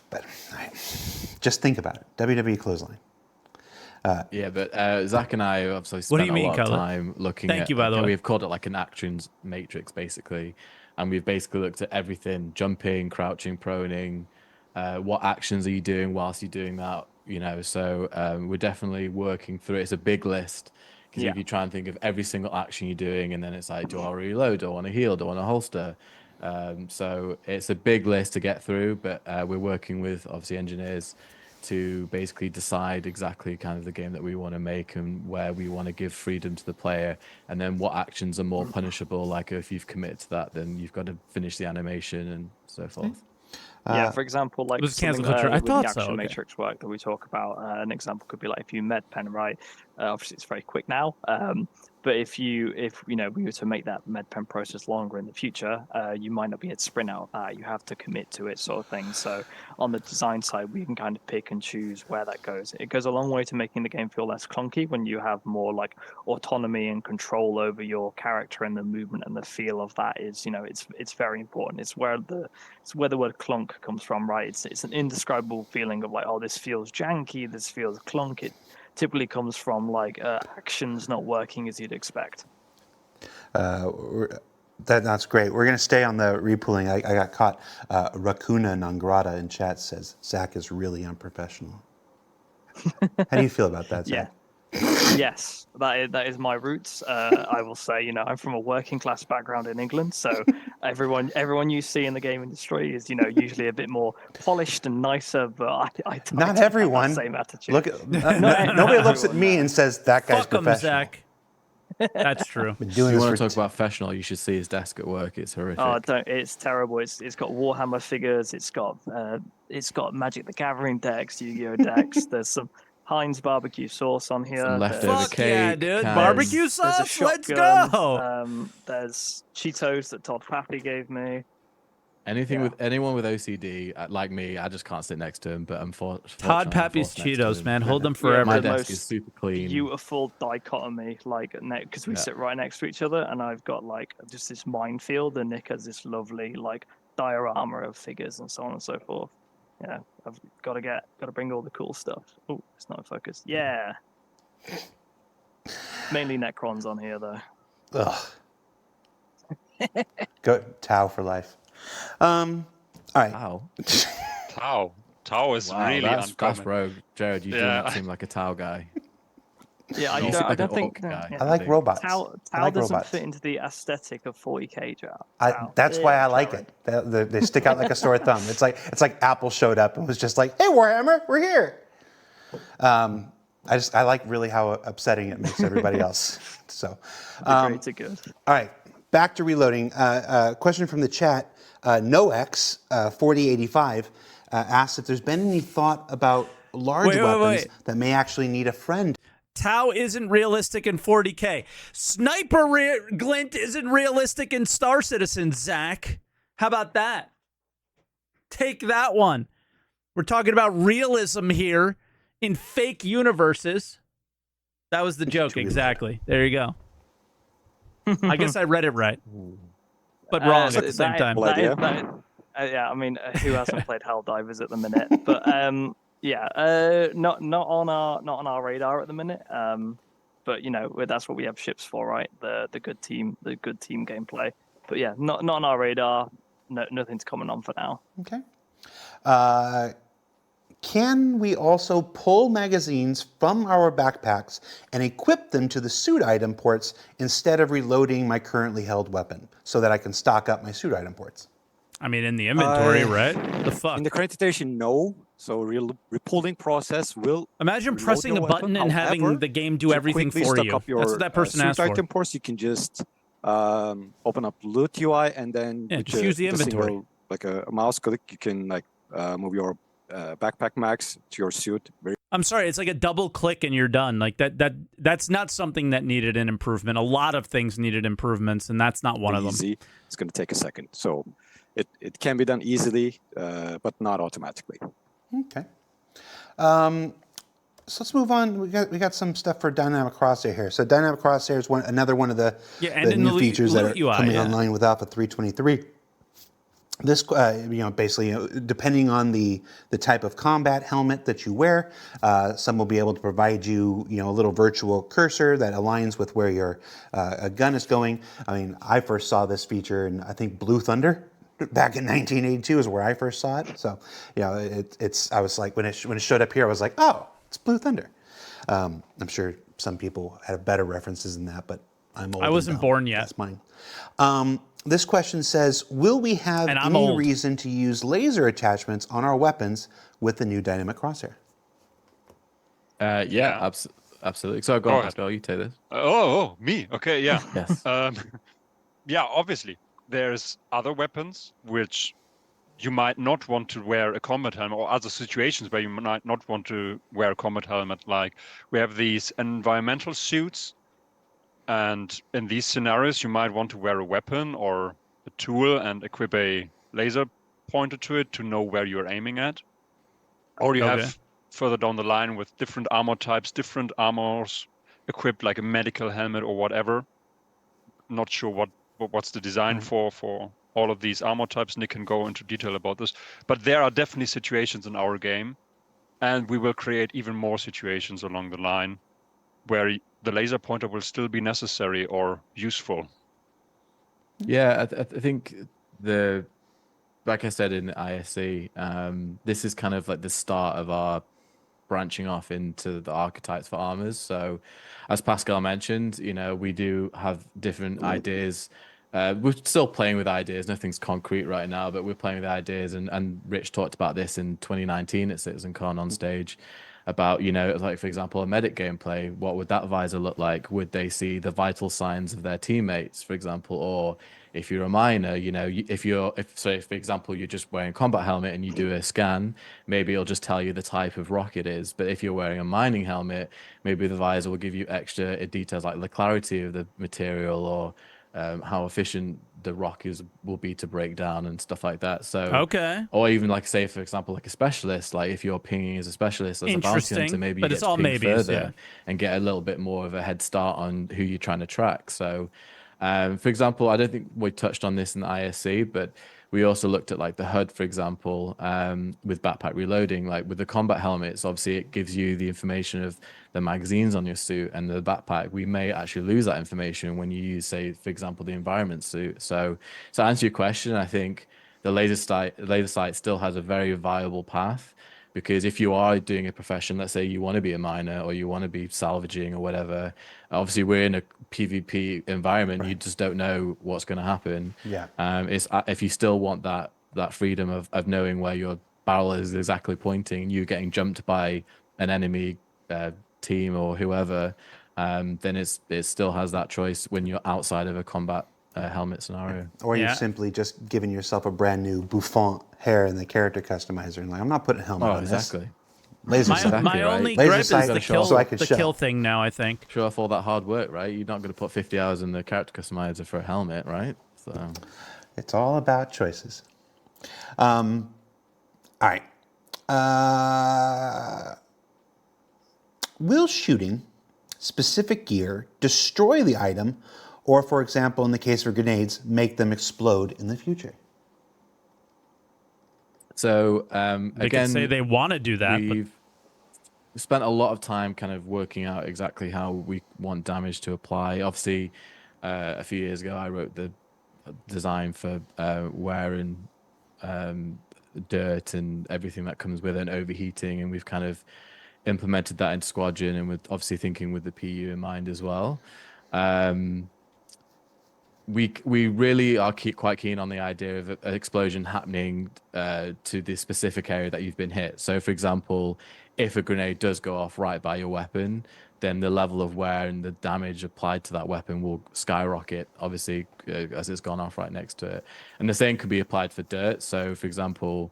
But all right. Just think about it, WWE clothesline. Yeah, but Zach and I obviously What do spent you a mean, lot of Colin? time looking Thank at. you, by the way. We've called it like an actions matrix, basically, and we've basically looked at everything: jumping, crouching, proning. What actions are you doing whilst you're doing that? So we're definitely working through it. It's a big list because Yeah. if you try and think of every single action you're doing, and then it's like, do I reload? Do I want to heal? Do I want to holster? So it's a big list to get through, but we're working with obviously engineers to basically decide exactly kind of the game that we want to make and where we want to give freedom to the player, and then what actions are more punishable. Like if you've committed to that, then you've got to finish the animation and so forth. Yeah, for example, like was cancel something, culture. I with thought the so, action okay. matrix work that we talk about, an example could be like if you med pen, right? Obviously, it's very quick now. But if you know we were to make that med pen process longer in the future, you might not be able to sprint out of that. You have to commit to it, sort of thing. So on the design side, we can kind of pick and choose where that goes. It goes a long way to making the game feel less clunky when you have more like autonomy and control over your character, and the movement and the feel of that is, you know, it's very important. It's where the word clunk comes from, right? It's an indescribable feeling of like, oh, this feels janky, this feels clunk. It typically comes from like actions not working as you'd expect. That's great. We're going to stay on the repooling. I got caught. Racuna Nangrata in chat says Zach is really unprofessional. How do you feel about that, Zach? Yes, that is my roots. I will say, you know, I'm from a working class background in England, so everyone you see in the game industry is, you know, usually a bit more polished and nicer. But I Not don't everyone. have that same attitude. Look, nobody looks at me and says that guy's Fuck him, professional. Zach. That's true. Been If doing you this want for to talk about professional, you should see his desk at work. It's horrific. Oh, don't! It's terrible. It's got Warhammer figures. It's got Magic the Gathering decks, Yu-Gi-Oh decks. There's some Heinz barbecue sauce on here. Some leftover Fuck cake. yeah, dude. cans. Barbecue There's a sauce? Let's shotgun. go. There's Cheetos that Todd Pappy gave me. With anyone with OCD like me, I just can't sit next to him. But Todd Pappy's Cheetos, man. Hold them forever. My the desk is most super clean. Beautiful dichotomy, like because we sit right next to each other, and I've got like just this minefield, and Nick has this lovely like diorama of figures and so on and so forth. Yeah, I've got to bring all the cool stuff. Oh, it's not focused. Yeah, mainly Necrons on here though. Ugh. Go Tau for life. All right. Wow. Tau is really that's uncommon. rogue. Jared, you do Yeah. not seem like a Tau guy. Yeah, You seem I like don't an think. orc guy. Yeah. I like robots. Tau I like doesn't robots. fit into the aesthetic of 40k, Tau. That's why I like it. They stick out like a sore thumb. It's like Apple showed up and was just like, "Hey, Warhammer, we're here." I like really how upsetting it makes everybody else. So, Great to good. all right, back to reloading. Question from the chat. NoX 4085 asks if there's been any thought about large weapons that may actually need a friend. Tau isn't realistic in 40K. Sniper Glint isn't realistic in Star Citizen, Zach. How about that? Take that one. We're talking about realism here in fake universes. That was the joke, exactly. There you go. I guess I read it right, but wrong at the same time. Yeah, I mean, who hasn't played Helldivers at the minute? But not on our radar at the minute. But you know, that's what we have ships for, right? The good team gameplay. But yeah, not on our radar. No, nothing to comment on for now. Okay. Can we also pull magazines from our backpacks and equip them to the suit item ports instead of reloading my currently held weapon so that I can stock up my suit item ports? I mean, in the inventory, right? The fuck? In the current situation, no. So repulling process will. Imagine reload pressing a your button weapon. and having However, the game do to everything quickly for stock you. up your, That's what that person suit asked for. item ports, you can just open up Loot UI and then just use the inventory. Single, like a mouse click, you can like move your backpack max to your suit. I'm sorry, it's like a double click and you're done. Like that's not something that needed an improvement. A lot of things needed improvements, and that's not one of them. Easy. It's going to take a second. So it can be done easily, but not automatically. Okay. So let's move on. We got some stuff for Dynamic Crosshair here. So Dynamic Crosshair is another one of the new features that are coming online with Alpha 3.23. This, basically, depending on the type of combat helmet that you wear, some will be able to provide you, a little virtual cursor that aligns with where your gun is going. I mean, I first saw this feature in, I think, Blue Thunder back in 1982 is where I first saw it. So, I was like, when it showed up here, I was like, oh, it's Blue Thunder. I'm sure some people have better references than that, but I'm old. I wasn't born yet. That's mine. This question says, will we have any reason to use laser attachments on our weapons with the new Dynamic Crosshair? Yeah, Yeah. absolutely. So go Go on, ahead. Pascal, you take this. Oh, me. Okay, yeah. Yes. Yeah, obviously, there's other weapons which you might not want to wear a combat helmet, or other situations where you might not want to wear a combat helmet. Like we have these environmental suits, and in these scenarios, you might want to wear a weapon or a tool and equip a laser pointer to it to know where you're aiming at. Or you Okay. have further down the line with different armor types, different armors equipped like a medical helmet or whatever. Not sure what's the design for all of these armor types. Nick can go into detail about this, but there are definitely situations in our game, and we will create even more situations along the line where the laser pointer will still be necessary or useful. Yeah, I think the like I said in the ISC, this is kind of like the start of our branching off into the archetypes for armors. So, as Pascal mentioned, we do have different ideas. We're still playing with ideas. Nothing's concrete right now, but we're playing with ideas. And Rich talked about this in 2019 at CitizenCon on stage about, like, for example, a medic gameplay. What would that visor look like? Would they see the vital signs of their teammates, for example? Or if you're a miner, if for example, you're just wearing a combat helmet and you do a scan, maybe it'll just tell you the type of rock it is. But if you're wearing a mining helmet, maybe the visor will give you extra details like the clarity of the material or how efficient the rock will be to break down and stuff like that. So, Okay. or even like say, for example, like a specialist, like if you're pinging as a specialist as a bounty hunter, Interesting, maybe you but get it's to all ping maybes, further yeah. and get a little bit more of a head start on who you're trying to track. So, for example, I don't think we touched on this in the ISC, but we also looked at like the HUD, for example, with backpack reloading. Like with the combat helmets, obviously it gives you the information of the magazines on your suit, and the backpack, we may actually lose that information when you use, say, for example, the environment suit. So to answer your question, I think the laser sight still has a very viable path. Because if you are doing a profession, let's say you want to be a miner or you want to be salvaging or whatever, obviously we're in a PvP environment. You just don't know what's going to happen. Yeah. It's if you still want that freedom of knowing where your barrel is exactly pointing, you getting jumped by an enemy team or whoever, then it still has that choice when you're outside of a combat helmet scenario. Or Yeah. you've simply just given yourself a brand new bouffant hair in the character customizer, and like, I'm not putting a helmet Oh, on exactly. this. Laser My, sight. Exactly, my right. only Laser gripe is sight the show off kill, so I could the show. kill thing now, I think. Show off all that hard work, right? You're not going to put 50 hours in the character customizer for a helmet, right? So It's all about choices. All right. Will shooting specific gear destroy the item, or, for example, in the case of grenades, make them explode in the future? So They again, could say they want to do that, but we've spent a lot of time kind of working out exactly how we want damage to apply. Obviously, a few years ago, I wrote the design for wearing dirt and everything that comes with it, and overheating, and we've kind of implemented that into Squadron, and with obviously thinking with the PU in mind as well. We really are quite keen on the idea of an explosion happening to the specific area that you've been hit. So, for example, if a grenade does go off right by your weapon, then the level of wear and the damage applied to that weapon will skyrocket, obviously, as it's gone off right next to it. And the same can be applied for dirt. So, for example,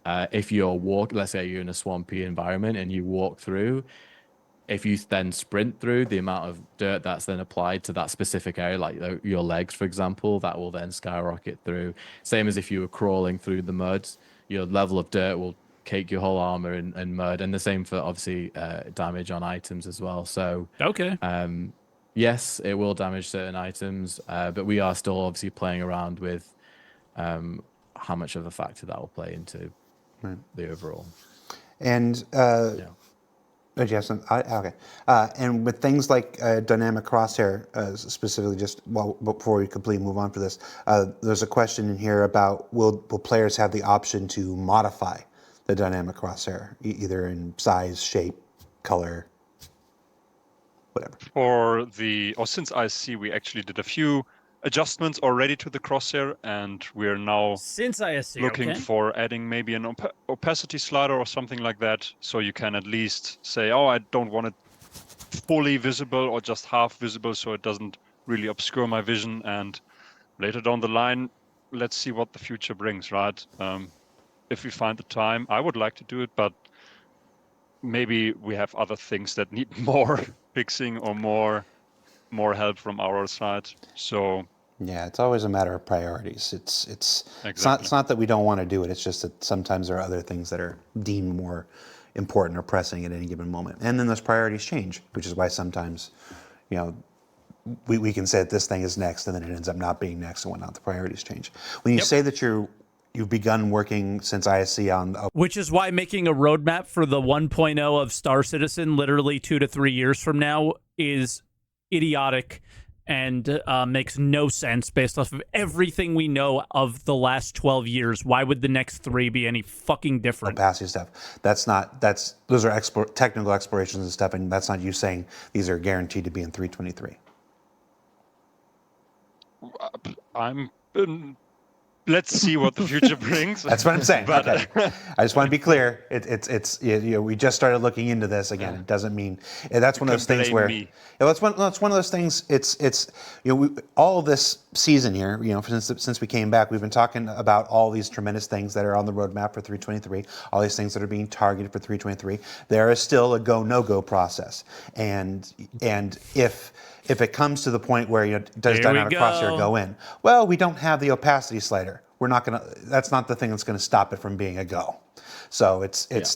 if let's say you're in a swampy environment and you walk through, if you then sprint through, the amount of dirt that's then applied to that specific area, like your legs, for example, that will then skyrocket through. Same as if you were crawling through the mud, your level of dirt will cake your whole armor in mud. And the same for obviously damage on items as well. So, okay. yes, it will damage certain items, but we are still obviously playing around with how much of a factor that will play into the overall. And Yeah. oh, yes, okay. And with things like dynamic crosshair, specifically, before we completely move on for this, there's a question in here about will players have the option to modify the dynamic crosshair, either in size, shape, color, whatever? Since IC, we actually did a few adjustments already to the crosshair, and we're now Since ISC, looking okay. for adding maybe an opacity slider or something like that, so you can at least say, oh, I don't want it fully visible or just half visible, so it doesn't really obscure my vision. And later down the line, let's see what the future brings, right? If we find the time, I would like to do it, but maybe we have other things that need more fixing or more help from our side. So Yeah, it's always a matter of priorities. It's Exactly. not that we don't want to do it. It's just that sometimes there are other things that are deemed more important or pressing at any given moment, and then those priorities change, which is why sometimes, you know, we can say that this thing is next, and then it ends up not being next, and whatnot. The priorities change. When you Yep. say that you've begun working since ISC on Which is why making a roadmap for the 1.0 of Star Citizen literally 2 to 3 years from now is idiotic and makes no sense based off of everything we know of the last 12 years. Why would the next 3 be any fucking different? opacity stuff. Those are technical explorations and stuff, and that's not you saying these are guaranteed to be in 323. Let's see what the future brings. That's what I'm saying. But, Okay. I just want to be clear. We just started looking into this again. It doesn't mean that's one of those things blame where me. that's one of those things. All of this season here, since we came back, we've been talking about all these tremendous things that are on the roadmap for 323. All these things that are being targeted for 323. There is still a go no go process, and if it comes to the point where does Here we dynamic crosshair go. go in? Well, we don't have the opacity slider. We're not gonna. That's not the thing that's going to stop it from being a go. So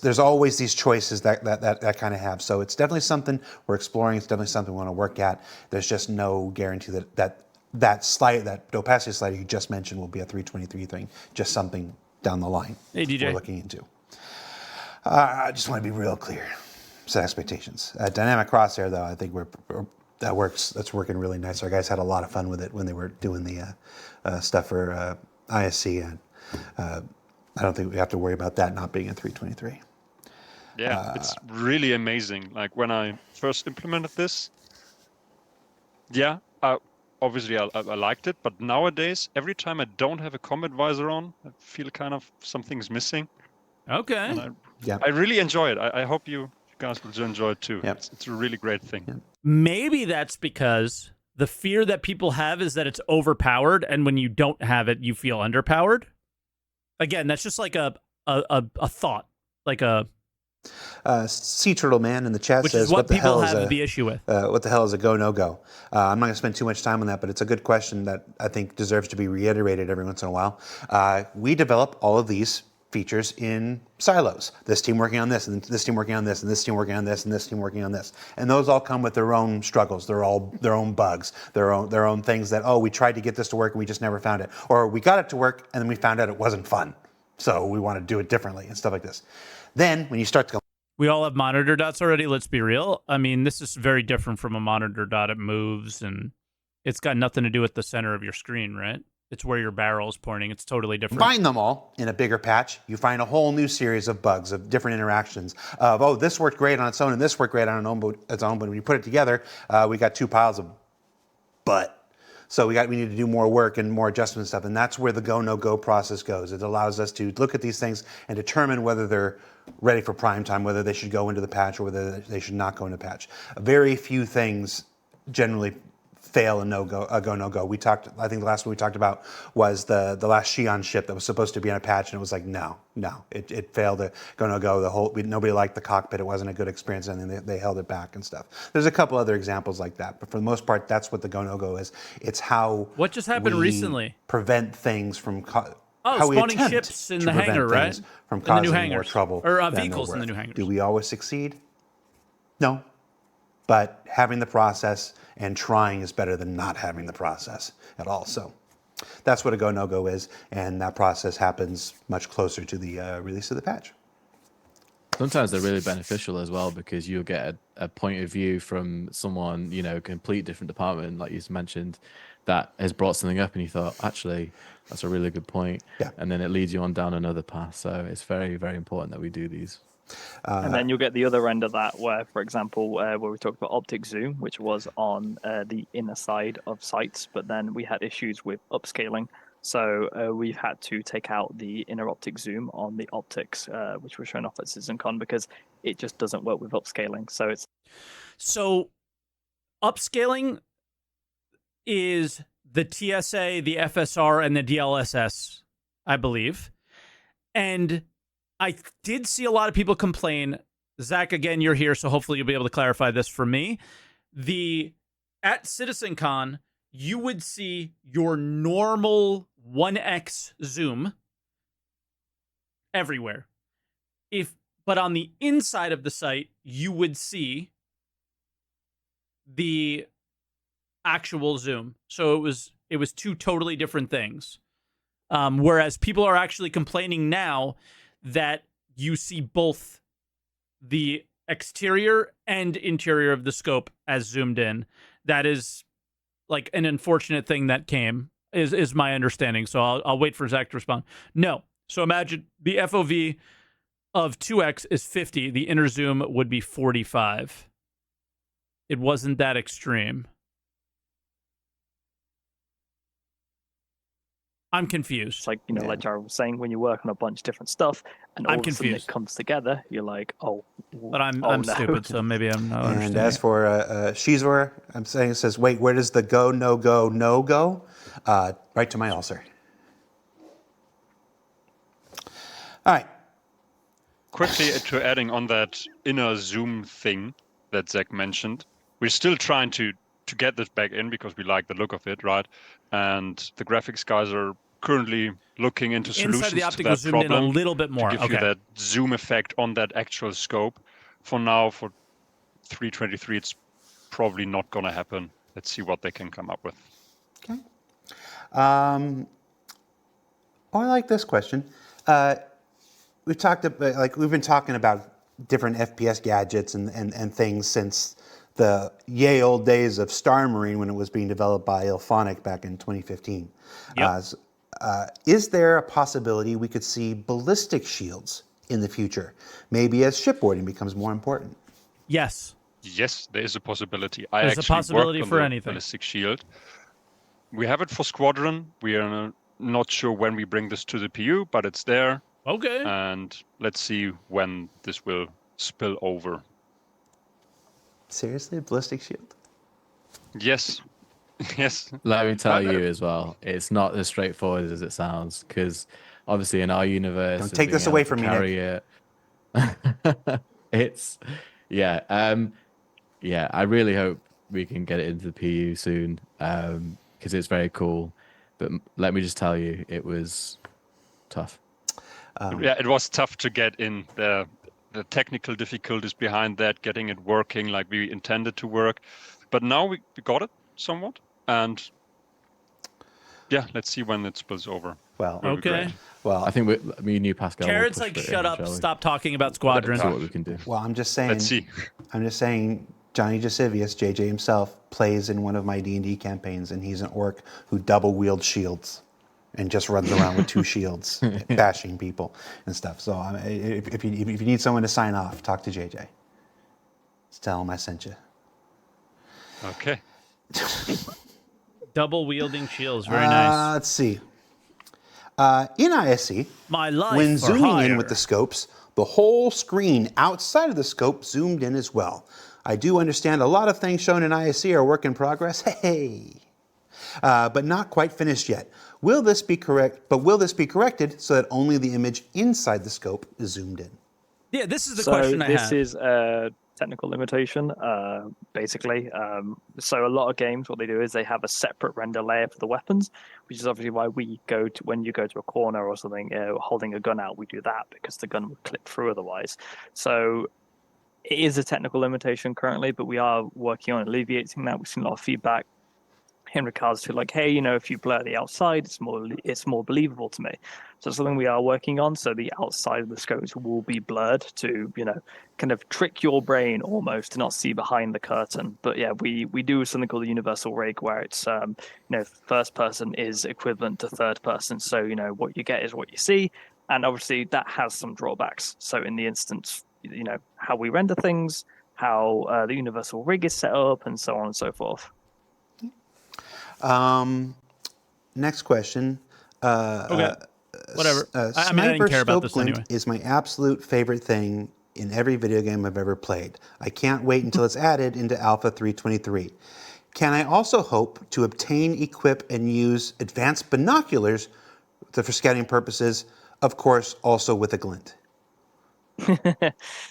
there's always these choices that kind of have. So it's definitely something we're exploring. It's definitely something we want to work at. There's just no guarantee that opacity slider you just mentioned will be a 323 thing. Just something down the line. Hey, DJ. We're looking into. I just want to be real clear. Set expectations. Dynamic crosshair, though, I think that works. That's working really nice. Our guys had a lot of fun with it when they were doing the stuff for ISC, and I don't think we have to worry about that not being a 323. Yeah, it's really amazing. Like when I first implemented this, obviously I liked it, but nowadays, every time I don't have a combat visor on, I feel kind of something's missing. Okay. And Yeah. I really enjoy it. I hope you guys will enjoy it too. Yep. It's a really great thing. Yep. Maybe that's because the fear that people have is that it's overpowered, and when you don't have it, you feel underpowered. Again, that's just like a thought, like a Sea Turtle Man in the chat which says, is what "What the hell people is have the issue with." what the hell is a go no go?" I'm not going to spend too much time on that, but it's a good question that I think deserves to be reiterated every once in a while. We develop all of these features in silos. This team working on this, and this team working on this, and this team working on this, and this team working on this. And those all come with their own struggles, their own bugs, their own things that, we tried to get this to work and we just never found it. Or we got it to work and then we found out it wasn't fun. So we want to do it differently and stuff like this. Then when you start to go, We all have monitor dots already, let's be real. I mean, this is very different from a monitor dot. It moves, and it's got nothing to do with the center of your screen, right? It's where your barrel is pointing. It's totally different. find them all in a bigger patch, you find a whole new series of bugs, of different interactions of, this worked great on its own and this worked great on its own, but when you put it together, we got 2 piles of butt. So we need to do more work and more adjustment and stuff, and that's where the go no go process goes. It allows us to look at these things and determine whether they're ready for prime time, whether they should go into the patch or whether they should not go into patch. Very few things generally fail and go no go. I think the last one we talked about was the last Xi'an ship that was supposed to be on a patch, and it was like no, it failed to go no go. Nobody liked the cockpit. It wasn't a good experience, and then they held it back and stuff. There's a couple other examples like that, but for the most part, that's what the go no go is. It's how What just happened we recently? prevent things from spawning ships in the hangar, right? From In the new causing more hangars. trouble Or than they're vehicles in the worth. new hangars. Do we always succeed? No. But having the process and trying is better than not having the process at all. So that's what a go no go is, and that process happens much closer to the release of the patch. Sometimes they're really beneficial as well because you'll get a point of view from someone, complete different department, like you mentioned, that has brought something up and you thought, actually, that's a really good point. Yeah. And then it leads you on down another path. So it's very, very important that we do these. And then you'll get the other end of that where, for example, where we talked about optic zoom, which was on the inner side of sites, but then we had issues with upscaling. So we've had to take out the inner optic zoom on the optics, which was shown off at CitizenCon, because it just doesn't work with upscaling. So upscaling is the TSA, the FSR, and the DLSS, I believe. And I did see a lot of people complain. Zach, again, you're here, so hopefully you'll be able to clarify this for me. At CitizenCon, you would see your normal 1x zoom everywhere. But on the inside of the site, you would see the actual zoom. So it was two totally different things. Whereas people are actually complaining now that you see both the exterior and interior of the scope as zoomed in. That is like an unfortunate thing that is my understanding. So I'll wait for Zach to respond. No. So imagine the FOV of 2x is 50. The inner zoom would be 45. It wasn't that extreme. I'm confused. It's like, like Jared was saying, when you work on a bunch of different stuff and all of a sudden it comes together, you're like, oh. But I'm no. stupid, so maybe I'm not And understanding. as for Shizor, I'm saying it says, wait, where does the go, no go, no go? Right to my ulcer. All right. Quickly to adding on that inner zoom thing that Zach mentioned, we're still trying to get this back in because we like the look of it, right? And the graphics guys are currently looking into solutions Inside the to optic was that zoomed in a problem little bit more. to give you that zoom effect on that actual scope. For now, for 323, it's probably not going to happen. Let's see what they can come up with. Okay. I like this question. We've been talking about different FPS gadgets and things since the yay old days of Star Marine when it was being developed by Ilphonic back in 2015. Yep. Is there a possibility we could see ballistic shields in the future, maybe as shipboarding becomes more important? Yes. Yes, there is a possibility. There's a possibility for anything. Ballistic shield. We have it for Squadron. We are not sure when we bring this to the PU, but it's there. Okay. And let's see when this will spill over. Seriously, a ballistic shield? Yes. Yes. Let me tell you as well, it's not as straightforward as it sounds, because obviously in our universe, Don't take this away from me, Nick. It's, I really hope we can get it into the PU soon, because it's very cool. But let me just tell you, it was tough. It was tough to get in the technical difficulties behind that, getting it working like we intended to work. But now we got it somewhat. And let's see when it spills over. Well, okay. Well, I think me and you, Pascal. Jared's like, shut up, stop talking about Squadron. See what we can do. Well, I'm just saying. Let's see. I'm just saying. Johnny Jasivius, JJ himself, plays in one of my D&D campaigns, and he's an orc who double wields shields and just runs around with two shields, bashing people and stuff. So if you need someone to sign off, talk to JJ. Just tell him I sent you. Okay. Double wielding shields, very nice. Let's see. In ISC, My life when for zooming hire. in with the scopes, the whole screen outside of the scope zoomed in as well. I do understand a lot of things shown in ISC are work in progress. Hey. But not quite finished yet. Will this be correct? But will this be corrected so that only the image inside the scope is zoomed in? Yeah, this is the question I have. This is a technical limitation, basically. So a lot of games, what they do is they have a separate render layer for the weapons, which is obviously why when you go to a corner or something, holding a gun out, we do that because the gun would clip through otherwise. So it is a technical limitation currently, but we are working on alleviating that. We've seen a lot of feedback. in regards to like, hey, if you blur the outside, it's more believable to me. So it's something we are working on. So the outside of the scopes will be blurred to, kind of trick your brain almost to not see behind the curtain. But yeah, we do something called the universal rig where it's first person is equivalent to third person. So what you get is what you see, and obviously that has some drawbacks. So in the instance, how we render things, how the universal rig is set up, and so on and so forth. Next question. Okay. Whatever. I didn't Sniper care about Scope this Glint anyway. is my absolute favorite thing in every video game I've ever played. I can't wait until it's added into Alpha 3.23. Can I also hope to obtain, equip, and use advanced binoculars for scouting purposes, of course, also with a glint?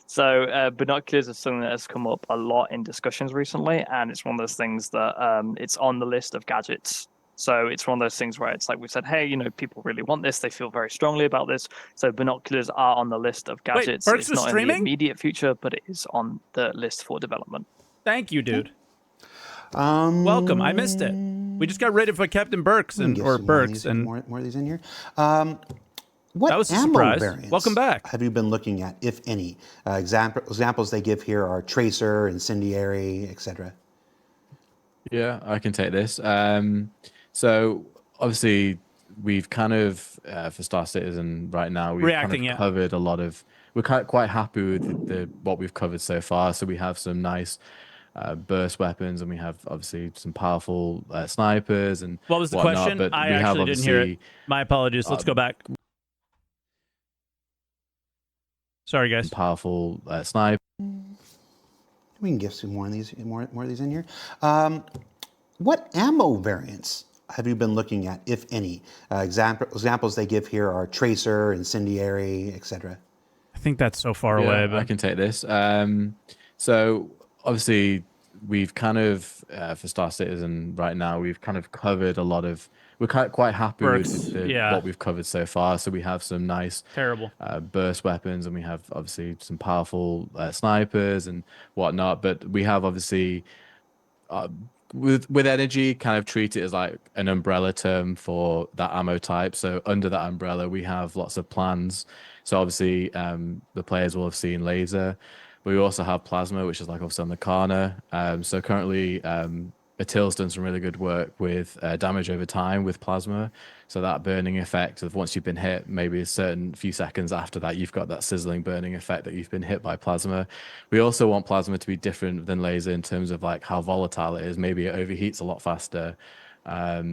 So binoculars is something that has come up a lot in discussions recently, and it's one of those things that it's on the list of gadgets. So it's one of those things where it's like we said, hey, people really want this. They feel very strongly about this. So binoculars are on the list of gadgets. Burks It's was not in streaming? the immediate future, but it is on the list for development. Thank you, dude. Welcome. I missed it. We just got rid of Captain Burks or Burks, and more of these in here. What that was a ammo surprise. variants Welcome back. have you been looking at, if any? Examples they give here are tracer, incendiary, etc. Yeah, I can take this. So obviously we've kind of for Star Citizen right now we've Reacting, kind of yeah. covered a lot of. We're quite happy with the what we've covered so far. So we have some nice burst weapons, and we have obviously some powerful snipers and What was the whatnot, question? But I we have actually didn't hear it. obviously My apologies. Let's go back. Sorry, guys. powerful sniper. We can give some more of these in here. What ammo variants have you been looking at, if any? Examples they give here are tracer, incendiary, etc. I think that's so far Yeah, away. But I can take this. So obviously we've kind of for Star Citizen right now we've kind of covered a lot of. We're quite happy Burks, with yeah. what we've covered so far. So we have some nice terrible. burst weapons, and we have obviously some powerful snipers and whatnot. But we have obviously with energy, kind of treat it as like an umbrella term for that ammo type. So under that umbrella, we have lots of plans. So obviously, the players will have seen laser. But we also have plasma, which is like obviously on the corner. So currently, Attil's done some really good work with damage over time with plasma. So that burning effect of once you've been hit, maybe a certain few seconds after that, you've got that sizzling burning effect that you've been hit by plasma. We also want plasma to be different than laser in terms of like how volatile it is. Maybe it overheats a lot faster.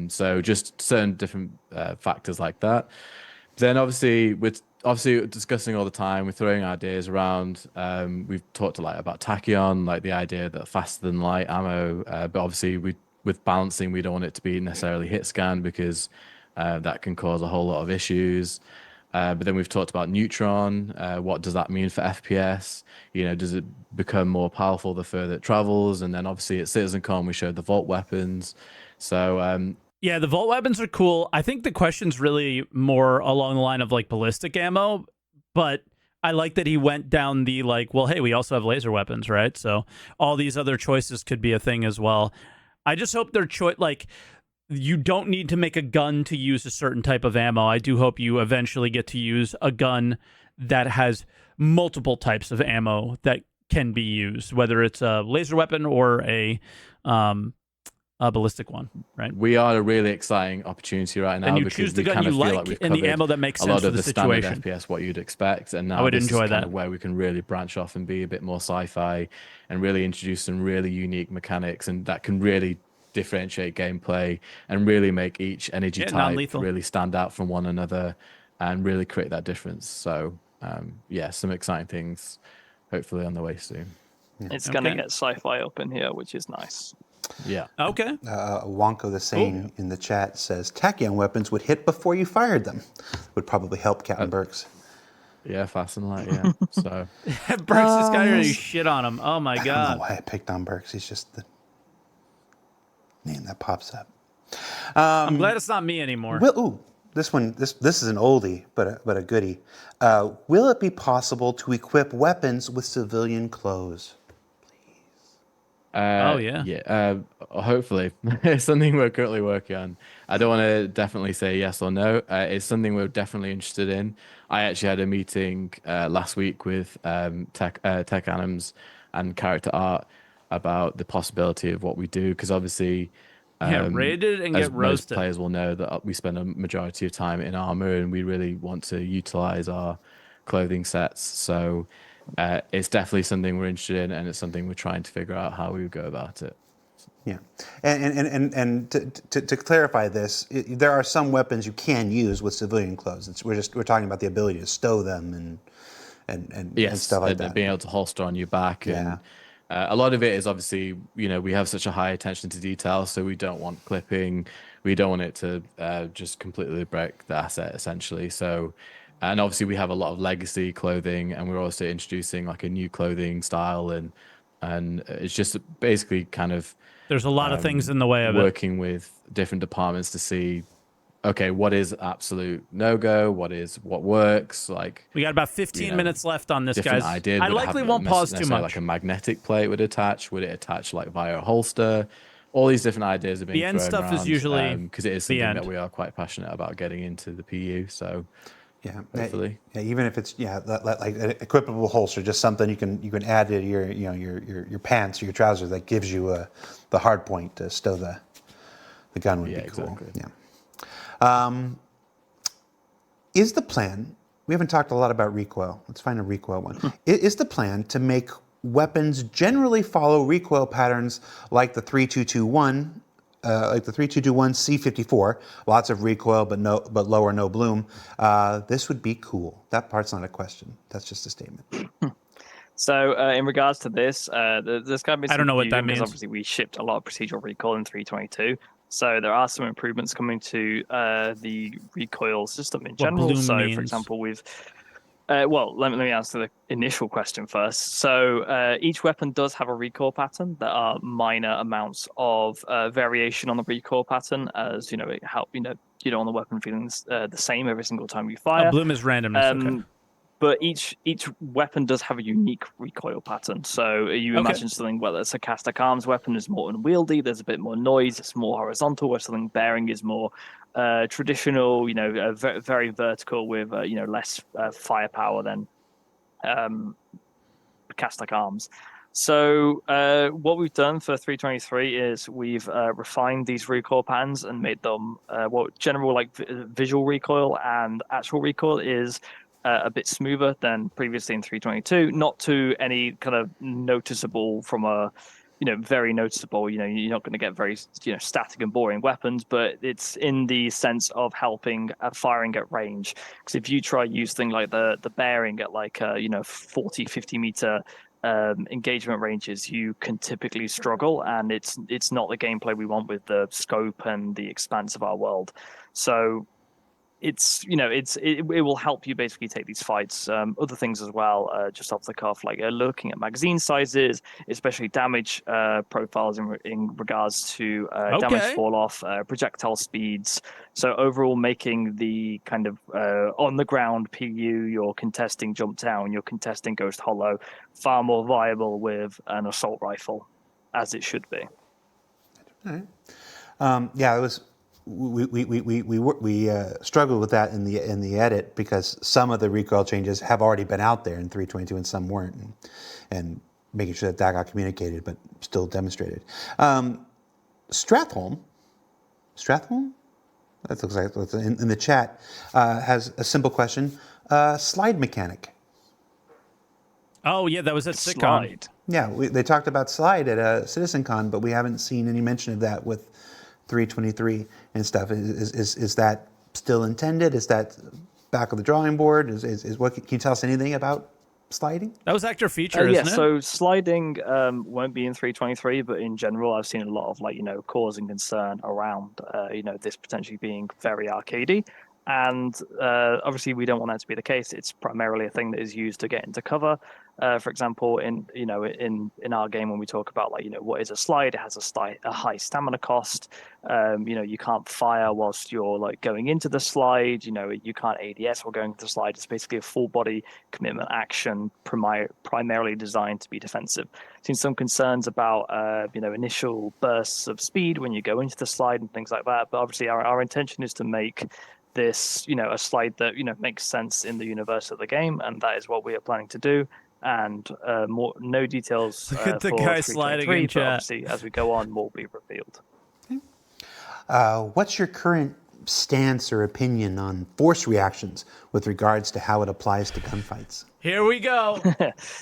So just certain different factors like that. Then obviously discussing all the time, we're throwing ideas around. We've talked a lot about tachyon, like the idea that faster than light ammo, but obviously with balancing, we don't want it to be necessarily hit scan because that can cause a whole lot of issues. But then we've talked about neutron. What does that mean for FPS? Does it become more powerful the further it travels? And then obviously at CitizenCon, we showed the Vault weapons. So yeah, the Vault weapons are cool. I think the question's really more along the line of like ballistic ammo, but I like that he went down the like, well, hey, we also have laser weapons, right? So all these other choices could be a thing as well. I just hope their choice, like, you don't need to make a gun to use a certain type of ammo. I do hope you eventually get to use a gun that has multiple types of ammo that can be used, whether it's a laser weapon or a ballistic one, right? we are a really exciting opportunity right now And you because choose the we gun kind you of feel like like we've and the covered ammo that makes a sense lot for of the the standard situation. FPS, what you'd expect, and now would this enjoy is kind that. of where we can really branch off and be a bit more sci-fi and really introduce some really unique mechanics, and that can really differentiate gameplay and really make each energy type non-lethal. really stand out from one another and really create that difference. So yeah, some exciting things hopefully on the way soon. It's going to Okay. get sci-fi up in here, which is nice. Yeah. Okay. Wonko the Sane in the chat says tachyon weapons would hit before you fired them. Would probably help Captain Burks. Yeah, fast and light, yeah. So Burks this guy really shit on him. Oh my I don't god. know why I picked on Burks. He's just the name that pops up. I'm glad it's not me anymore. This is an oldie, but a goodie. Will it be possible to equip weapons with civilian clothes? Yeah. Yeah. Hopefully, it's something we're currently working on. I don't want to definitely say yes or no. It's something we're definitely interested in. I actually had a meeting last week with Tech Anims and Character Art about the possibility of what we do, because obviously, Yeah, raided and as get most roasted. players will know, that we spend a majority of time in armor, and we really want to utilize our clothing sets. So it's definitely something we're interested in, and it's something we're trying to figure out how we would go about it. Yeah, and to clarify this, there are some weapons you can use with civilian clothes. We're talking about the ability to stow them and Yes, stuff like and that. being able to holster on your back, Yeah. and a lot of it is obviously, we have such a high attention to detail, so we don't want clipping, we don't want it to just completely break the asset essentially. So, and obviously we have a lot of legacy clothing, and we're also introducing like a new clothing style, and it's just basically kind of There's a lot of things in the way of it. working with different departments to see, okay, what is absolute no-go, what works, like We got about 15 minutes left on this, different guys. ideas. I Would it likely have won't pause too necessarily much. like a magnetic plate would attach? Would it attach like via a holster? All these different ideas have been The end thrown stuff is around, usually because it is the something that end. we are quite passionate about getting into the PU. So Yeah, hopefully. yeah, even if it's like an equipable holster, just something you can add to your pants or your trousers that gives you the hard point to stow the gun would be cool. Exactly. Yeah. Is the plan? We haven't talked a lot about recoil. Let's find a recoil one. Is the plan to make weapons generally follow recoil patterns like the 3221? Like the 3221 C54, lots of recoil but lower no bloom. This would be cool. That part's not a question. That's just a statement. So in regards to this, there's kind of been I don't know what that confusion because means. obviously we shipped a lot of procedural recoil in 322. So there are some improvements coming to the recoil system in general. bloom So means. for example, we've well, let me answer the initial question first. So each weapon does have a recoil pattern. There are minor amounts of variation on the recoil pattern, as it help you don't want the weapon feeling the same every single time you fire. Bloom is randomness. Okay. But each weapon does have a unique recoil pattern. So you imagine something, whether it's a Sarcastic Arms weapon is more unwieldy, there's a bit more noise, it's more horizontal, where something bearing is more traditional, very vertical with less firepower than Sarcastic Arms. So what we've done for 323 is we've refined these recoil patterns and made them what general visual recoil and actual recoil is a bit smoother than previously in 322. Not to any kind of noticeable from a very noticeable. You're not going to get very static and boring weapons, but it's in the sense of helping firing at range. Because if you try use things like the bearing at 40, 50 meter engagement ranges, you can typically struggle, and it's not the gameplay we want with the scope and the expanse of our world. So it will help you basically take these fights. Other things as well, just off the cuff, like looking at magazine sizes, especially damage profiles in regards to damage fall off, projectile speeds. So overall, making the kind of on the ground PU, you're contesting Jump Town, you're contesting Ghost Hollow, far more viable with an assault rifle, as it should be. All right. Yeah, it was. We struggled with that in the edit because some of the recoil changes have already been out there in 322 and some weren't, and making sure that got communicated but still demonstrated. Strathholm, that looks like it's in the chat, has a simple question. Slide mechanic. Oh yeah, that was at SitCon. Slide. Yeah, they talked about slide at CitizenCon, but we haven't seen any mention of that with 323 and stuff. Is that still intended? Is that back of the drawing board? Is what? Can you tell us anything about sliding? That was actor feature, isn't it? So sliding won't be in 323, but in general, I've seen a lot of causing concern around this potentially being very arcadey. And obviously, we don't want that to be the case. It's primarily a thing that is used to get into cover. For example, in our game, when we talk about like what is a slide, it has a high stamina cost. You can't fire whilst you're like going into the slide. You can't ADS while going into the slide. It's basically a full body commitment action, primarily designed to be defensive. I've seen some concerns about initial bursts of speed when you go into the slide and things like that. But obviously, our intention is to make this a slide that makes sense in the universe of the game, and that is what we are planning to do. And no details Look at the for guy sliding 323, in but chat. obviously as we go on, more will be revealed. What's your current stance or opinion on force reactions with regards to how it applies to gunfights? Here we go.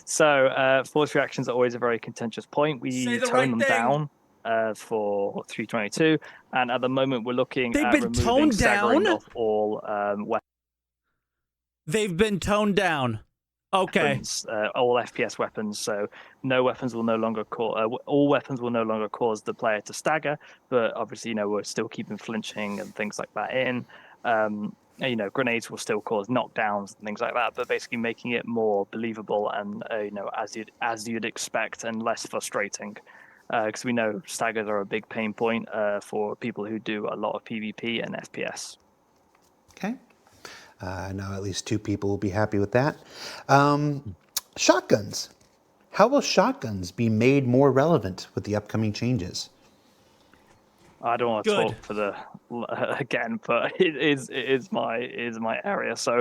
So force reactions are always a very contentious point. We Say the tone right them thing. down for 322, and at the moment we're looking They've at been removing toned staggering down? of all They've been toned down. Okay. weapons, all FPS weapons. So no weapons will no longer all weapons will no longer cause the player to stagger, but obviously we're still keeping flinching and things like that in. Grenades will still cause knockdowns and things like that, but basically making it more believable and as you'd expect, and less frustrating. Because we know staggers are a big pain point for people who do a lot of PvP and FPS. Okay. I know at least 2 people will be happy with that. Shotguns. How will shotguns be made more relevant with the upcoming changes? I don't want to Good. talk for the again, but it is my area. So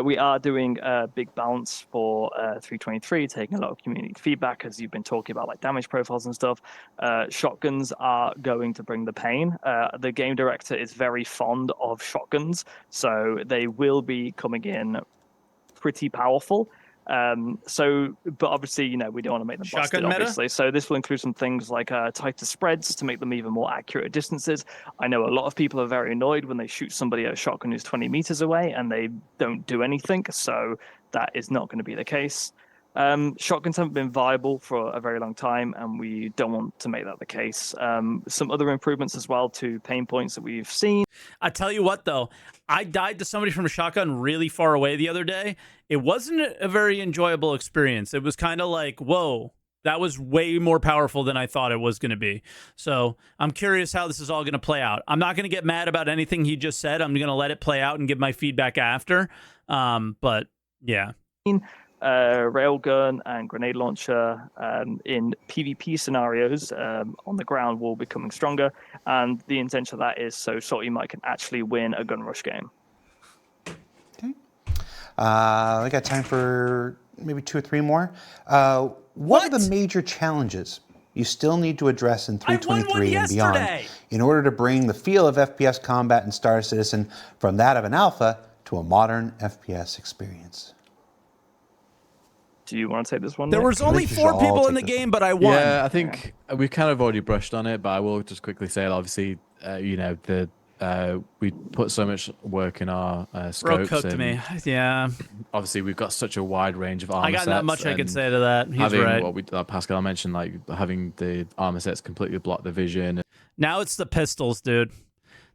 we are doing a big balance for 323, taking a lot of community feedback, as you've been talking about, like damage profiles and stuff. Shotguns are going to bring the pain. The game director is very fond of shotguns, so they will be coming in pretty powerful. But obviously, we don't want to make them Shotgun busted, meta? obviously. So this will include some things like tighter spreads to make them even more accurate at distances. I know a lot of people are very annoyed when they shoot somebody at a shotgun who's 20 meters away and they don't do anything. So that is not going to be the case. Shotguns haven't been viable for a very long time, and we don't want to make that the case. Some other improvements as well to pain points that we've seen. I tell you what, though, I died to somebody from a shotgun really far away the other day. It wasn't a very enjoyable experience. It was kind of like, whoa, that was way more powerful than I thought it was going to be. So I'm curious how this is all going to play out. I'm not going to get mad about anything he just said. I'm going to let it play out and give my feedback after. But yeah. Railgun and grenade launcher in PvP scenarios on the ground will be becoming stronger, and the intention of that is so SaltEMike can actually win a gun rush game. Okay. I got time for maybe 2 or 3 more. What are the major challenges you still need to address in 323 and beyond in order to bring the feel of FPS combat in Star Citizen from that of an alpha to a modern FPS experience? Do you want to take this one? There Nick? was only 4 people in the game, but I won. Yeah, I think we've kind of already brushed on it, but I will just quickly say, obviously, we put so much work in our Bro scopes. cooked and me. Yeah. Obviously, we've got such a wide range of armor I got not sets, much I could and say to that. He's having right. what Pascal mentioned, like having the armor sets completely block the vision, Now it's the pistols, dude.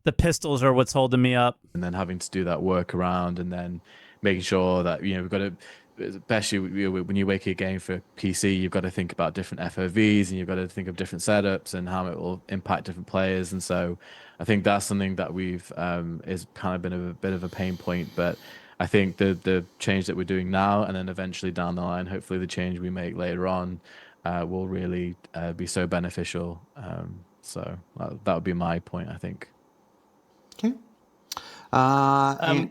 The pistols are what's holding me up. and then having to do that workaround, and then making sure that we've got to. Especially when you make a game for PC, you've got to think about different FOVs, and you've got to think of different setups and how it will impact different players. And so, I think that's something that we've is kind of been a bit of a pain point. But I think the change that we're doing now, and then eventually down the line, hopefully the change we make later on, will really be so beneficial. So that would be my point, I think. Okay.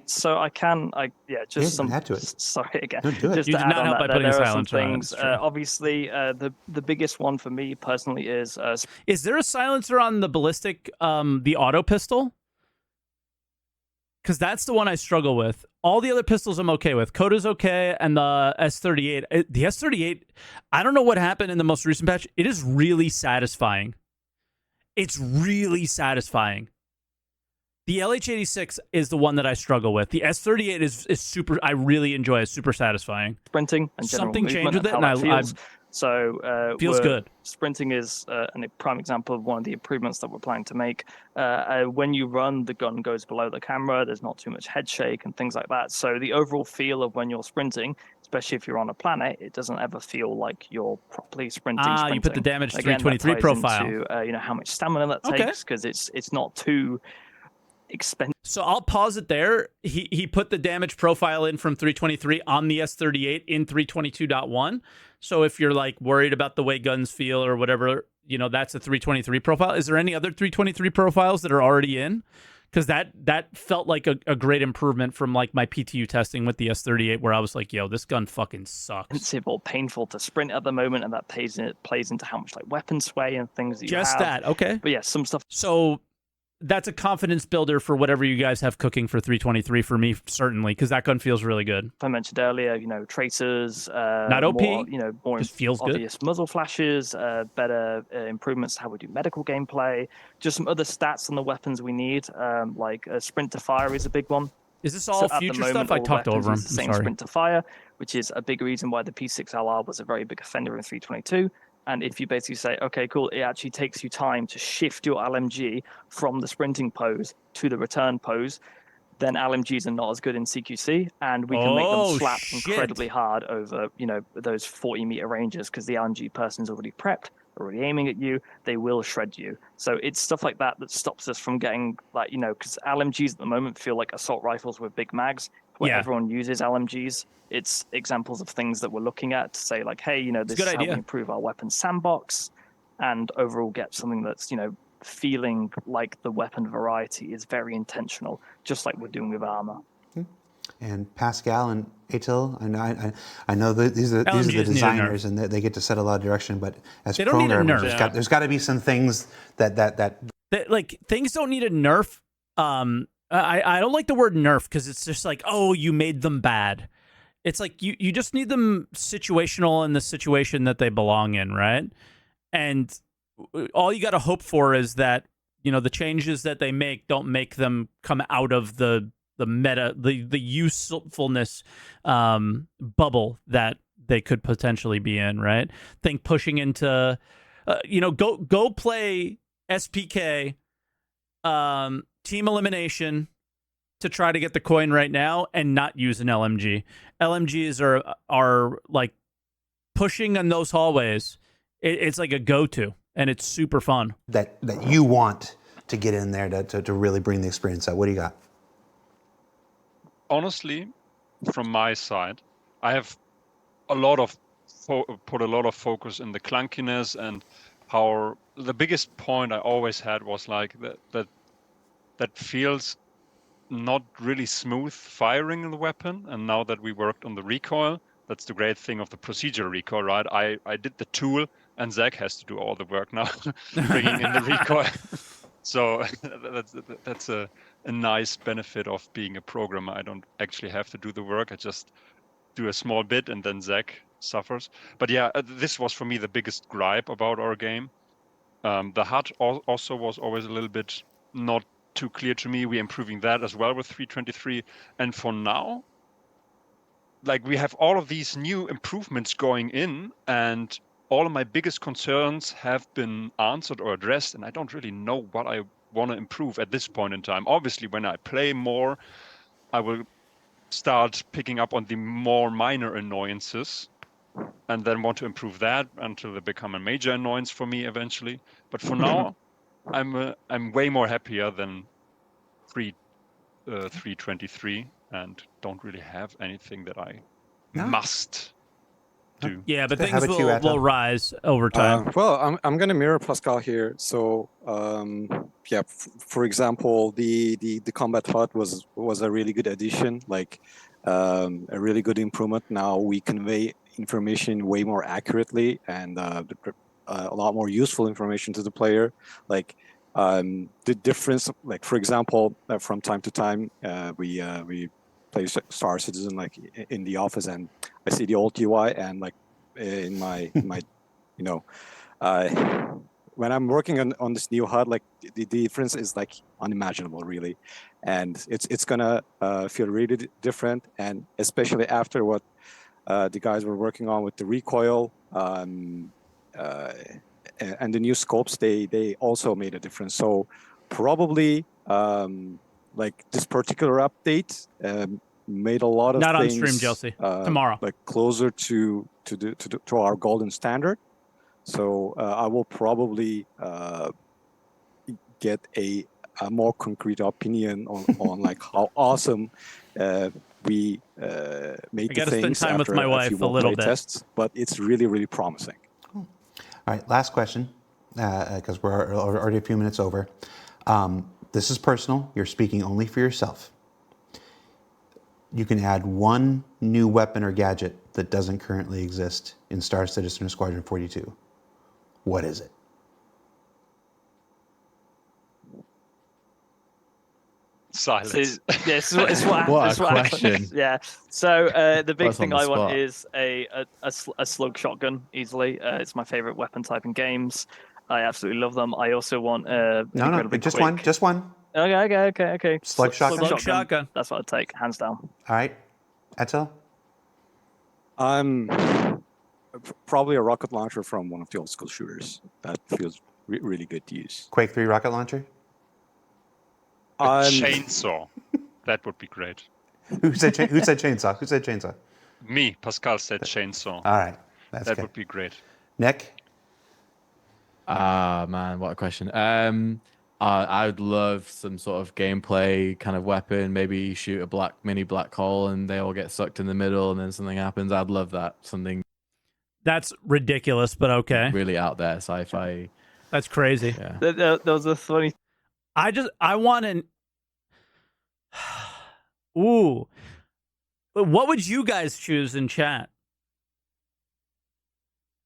So some. Add to it. Sorry again. No, do it. Just You to did add not on help that, by putting there are some silence on it, things. it's true. Obviously, the biggest one for me personally is Is there a silencer on the ballistic, the auto pistol? Because that's the one I struggle with. All the other pistols I'm okay with. Coda's okay, and the S38. The S38, I don't know what happened in the most recent patch. It is really satisfying. It's really satisfying. The LH86 is the one that I struggle with. The S38 is super. I really enjoy it. It's super satisfying. sprinting and general Something movement changed with and it, how and that feels. So Feels good. Sprinting is a prime example of one of the improvements that we're planning to make. When you run, the gun goes below the camera. There's not too much head shake and things like that. So the overall feel of when you're sprinting, especially if you're on a planet, it doesn't ever feel like you're properly sprinting. You put the damage Again, 323 that ties profile. into, how much stamina that takes, because it's not too expensive. So I'll pause it there. He put the damage profile in from 323 on the S38 in 322.1. So if you're like worried about the way guns feel or whatever, that's a 323 profile. Is there any other 323 profiles that are already in? Because that felt like a great improvement from like my PTU testing with the S38, where I was like, yo, this gun fucking sucks. Expensive or painful to sprint at the moment, and that plays into how much like weapon sway and things that you Just have. that, okay. But yeah, some stuff. So that's a confidence builder for whatever you guys have cooking for 323 for me, certainly, because that gun feels really good. I mentioned earlier, tracers, not OP, more just feels obvious good. Muzzle flashes, better improvements to how we do medical gameplay, just some other stats on the weapons we need, like sprint to fire is a big one. Is this all future stuff? I talked over him. The same sprint to fire, which is a big reason why the P6LR was a very big offender in 322. And if you basically say, okay, cool, it actually takes you time to shift your LMG from the sprinting pose to the return pose, then LMGs are not as good in CQC, and we can make them slap incredibly hard over, those 40-meter ranges, because the LMG person's already prepped, already aiming at you, they will shred you. So it's stuff like that that stops us from getting, because LMGs at the moment feel like assault rifles with big mags, where everyone uses LMGs. It's examples of things that we're looking at to say, like, hey, this is how we improve our weapon sandbox and overall get something that's, feeling like the weapon variety is very intentional, just like we're doing with armor. And Pascal and Atil, I know that these are the designers, and they get to set a lot of direction. But as programmers, there's got to be some things that like things don't need a nerf. I don't like the word nerf because it's just like, oh, you made them bad. It's like you just need them situational in the situation that they belong in, right? And all you got to hope for is that the changes that they make don't make them come out of the meta, the usefulness bubble that they could potentially be in, right? Think pushing into, go play SPK, team elimination to try to get the coin right now and not use an LMG. LMGs are like pushing in those hallways. It's like a go-to, and it's super fun. That you want to get in there to really bring the experience out. What do you got? Honestly, from my side, I have put a lot of focus in the clunkiness, and how the biggest point I always had was like that feels not really smooth firing in the weapon. And now that we worked on the recoil, that's the great thing of the procedural recoil, right? I did the tool, and Zach has to do all the work now, bringing in the recoil. So that's a nice benefit of being a programmer. I don't actually have to do the work. I just do a small bit, and then Zach suffers. But yeah, this was for me the biggest gripe about our game. The HUD also was always a little bit not too clear to me. We're improving that as well with 323. And for now, like, we have all of these new improvements going in, and all of my biggest concerns have been answered or addressed, and I don't really know what I want to improve at this point in time. Obviously, when I play more, I will start picking up on the more minor annoyances, and then want to improve that until they become a major annoyance for me eventually. But for now, I'm way more happier than 323, and don't really have anything that I must do. Yeah, but things will rise over time. Well, I'm going to mirror Pascal here. So, for example, the combat HUD was a really good addition, like a really good improvement. Now we convey information way more accurately and a lot more useful information to the player. Like the difference, like for example, from time to time, we play Star Citizen like in the office, and I see the old UI, and like in my when I'm working on this new HUD, like the difference is like unimaginable, really, and it's gonna feel really different, and especially after what the guys were working on with the recoil and the new scopes, they also made a difference. So probably like this particular update made a lot of Not on things stream, Josie. Tomorrow. like closer to our golden standard. So I will probably get a more concrete opinion on like how awesome we made the gotta spend things time with after my a wife few a more little play bit. tests. But it's really, really promising. All right, last question, because we're already a few minutes over. This is personal. You're speaking only for yourself. You can add one new weapon or gadget that doesn't currently exist in Star Citizen or Squadron 42. What is it? Silence. So, yeah, this is what What a this is what happens. question. Yeah. So the big That's on thing the I want spot. is a slug shotgun. Easily, it's my favorite weapon type in games. I absolutely love them. I also want No, just one. Just one. Okay. Slug shotgun? Slug shotgun. That's what I'd take, hands down. All right, Attil? Probably a rocket launcher from one of the old school shooters. That feels really good to use. Quake 3 rocket launcher? A chainsaw. That would be great. Who said chainsaw? Who said chainsaw? Me, Pascal said chainsaw. All right, that's That good. would be great. Nick? Ah, man, what a question. I would love some sort of gameplay kind of weapon. Maybe you shoot a mini black hole and they all get sucked in the middle and then something happens. I'd love that. Something That's ridiculous, but okay. really out there, sci-fi. That's crazy. Yeah. There was a funny. I want an. Ooh. But what would you guys choose in chat?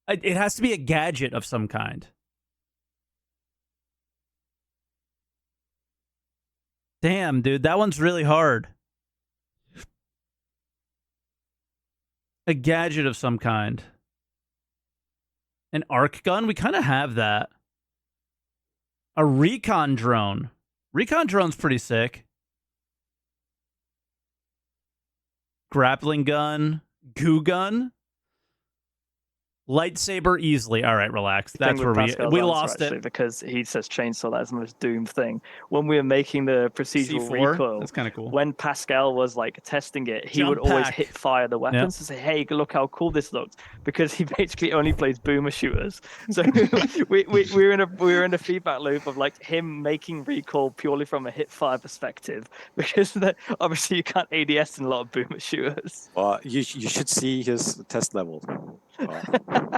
It has to be a gadget of some kind. Damn, dude, that one's really hard. A gadget of some kind. An arc gun? We kind of have that. A recon drone. Recon drone's pretty sick. Grappling gun. Goo gun. Lightsaber easily. All right, relax. That's where we lost it. Because he says chainsaw. That's the most doomed thing. When we were making the procedural C4? recoil, That's kind of cool. when Pascal was like testing it, he Jump would always pack. hit fire the weapons to say, "Hey, look how cool this looks," because he basically only plays boomer shooters. So we were in a feedback loop of like him making recoil purely from a hit fire perspective, because obviously you can't ADS in a lot of boomer shooters. You should see his test level.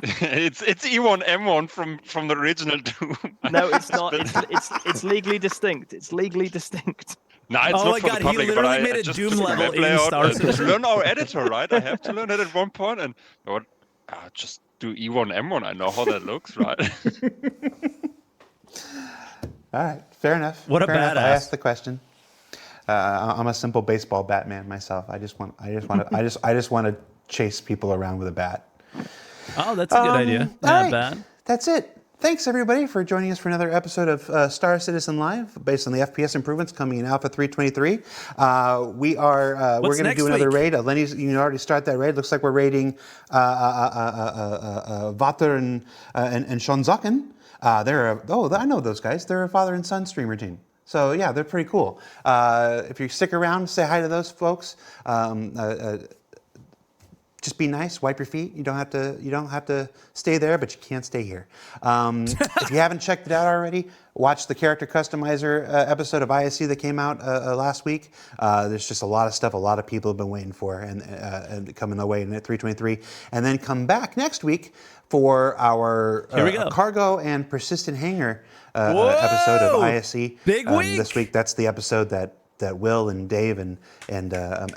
It's E1 M1 from the original Doom. No, it's not. It's legally distinct. It's legally distinct. No, it's Oh not my for God, the public, he but literally I made a just Doom took the level map in layout Star and Citizen. learn our editor, right? I have to learn it at one point, and what? Just do E1 M1. I know how that looks, right? All right, fair enough. What a fair enough. I badass. asked the question. I'm a simple baseball Batman myself. I just want to chase people around with a bat. Oh, that's a good idea. All Not right, bad. That's it. Thanks everybody for joining us for another episode of Star Citizen Live, based on the FPS improvements coming in Alpha 323. We're going to next do another week? raid. Lenny's, you can already start that raid. Looks like we're raiding Vater and Shonzaken. I know those guys. They're a father and son streamer team. So yeah, they're pretty cool. If you stick around, say hi to those folks. Just be nice. Wipe your feet. You don't have to stay there, but you can't stay here. If you haven't checked it out already, watch the character customizer episode of ISC that came out last week. There's just a lot of stuff a lot of people have been waiting for, and coming their way in at 323, and then come back next week for our Here we go. cargo and persistent hangar episode of ISC. Big week. This week. That's the episode that Will and Dave and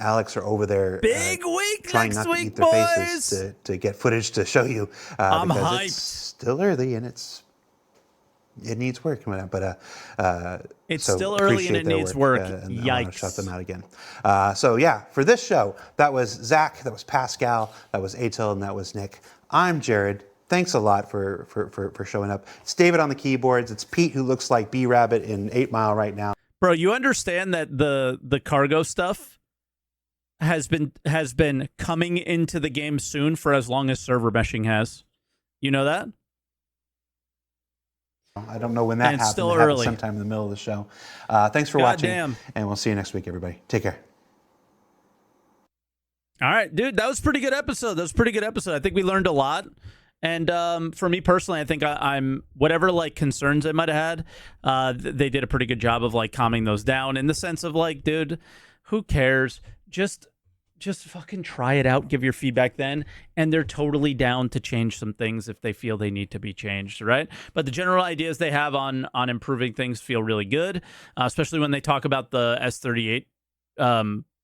Alex are over there. Big week trying next not to week, eat their faces boys. to get footage to show you. I'm because hyped. it's still early and it needs work. But It's so still early and appreciate it their needs work. and I want to Yikes. shout them out again. So yeah, for this show, that was Zach, that was Pascal, that was Atil, and that was Nick. I'm Jared. Thanks a lot for showing up. It's David on the keyboards. It's Pete, who looks like B-Rabbit in 8 Mile right now. Bro, you understand that the cargo stuff has been coming into the game soon for as long as server meshing has. You know that? I don't know when that And it's happened. still It happened early. sometime in the middle of the show. Thanks for Goddamn. watching, and we'll see you next week, everybody. Take care. All right, dude, that was a pretty good episode. I think we learned a lot. And for me personally, I think I'm whatever like concerns I might have had, they did a pretty good job of like calming those down in the sense of like, dude, who cares? Just fucking try it out, give your feedback then, and they're totally down to change some things if they feel they need to be changed, right? But the general ideas they have on improving things feel really good, especially when they talk about the S38,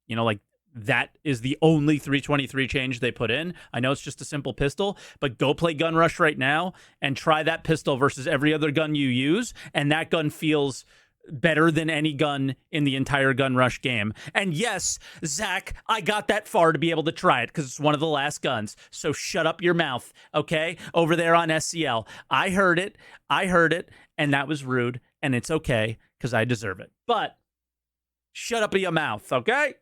like that is the only 323 change they put in. I know it's just a simple pistol, but go play Gun Rush right now and try that pistol versus every other gun you use, and that gun feels better than any gun in the entire Gun Rush game. And yes, Zach, I got that far to be able to try it because it's one of the last guns. So shut up your mouth, okay? Over there on SCL. I heard it, and that was rude, and it's okay because I deserve it. But shut up your mouth, okay?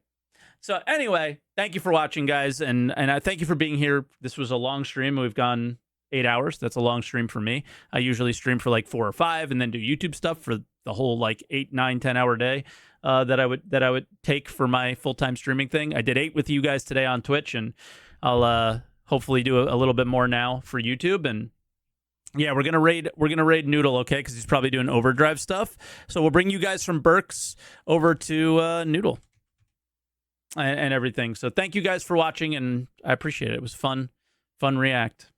So anyway, thank you for watching, guys, and I thank you for being here. This was a long stream. We've gone 8 hours. That's a long stream for me. I usually stream for like 4 or 5 and then do YouTube stuff for the whole like 8, 9, 10 hour day that I would take for my full-time streaming thing. I did 8 with you guys today on Twitch, and I'll hopefully do a little bit more now for YouTube. And yeah, we're gonna raid Noodle, okay? Because he's probably doing overdrive stuff. So we'll bring you guys from Burks over to Noodle and everything. So thank you guys for watching, and I appreciate it. It was fun react.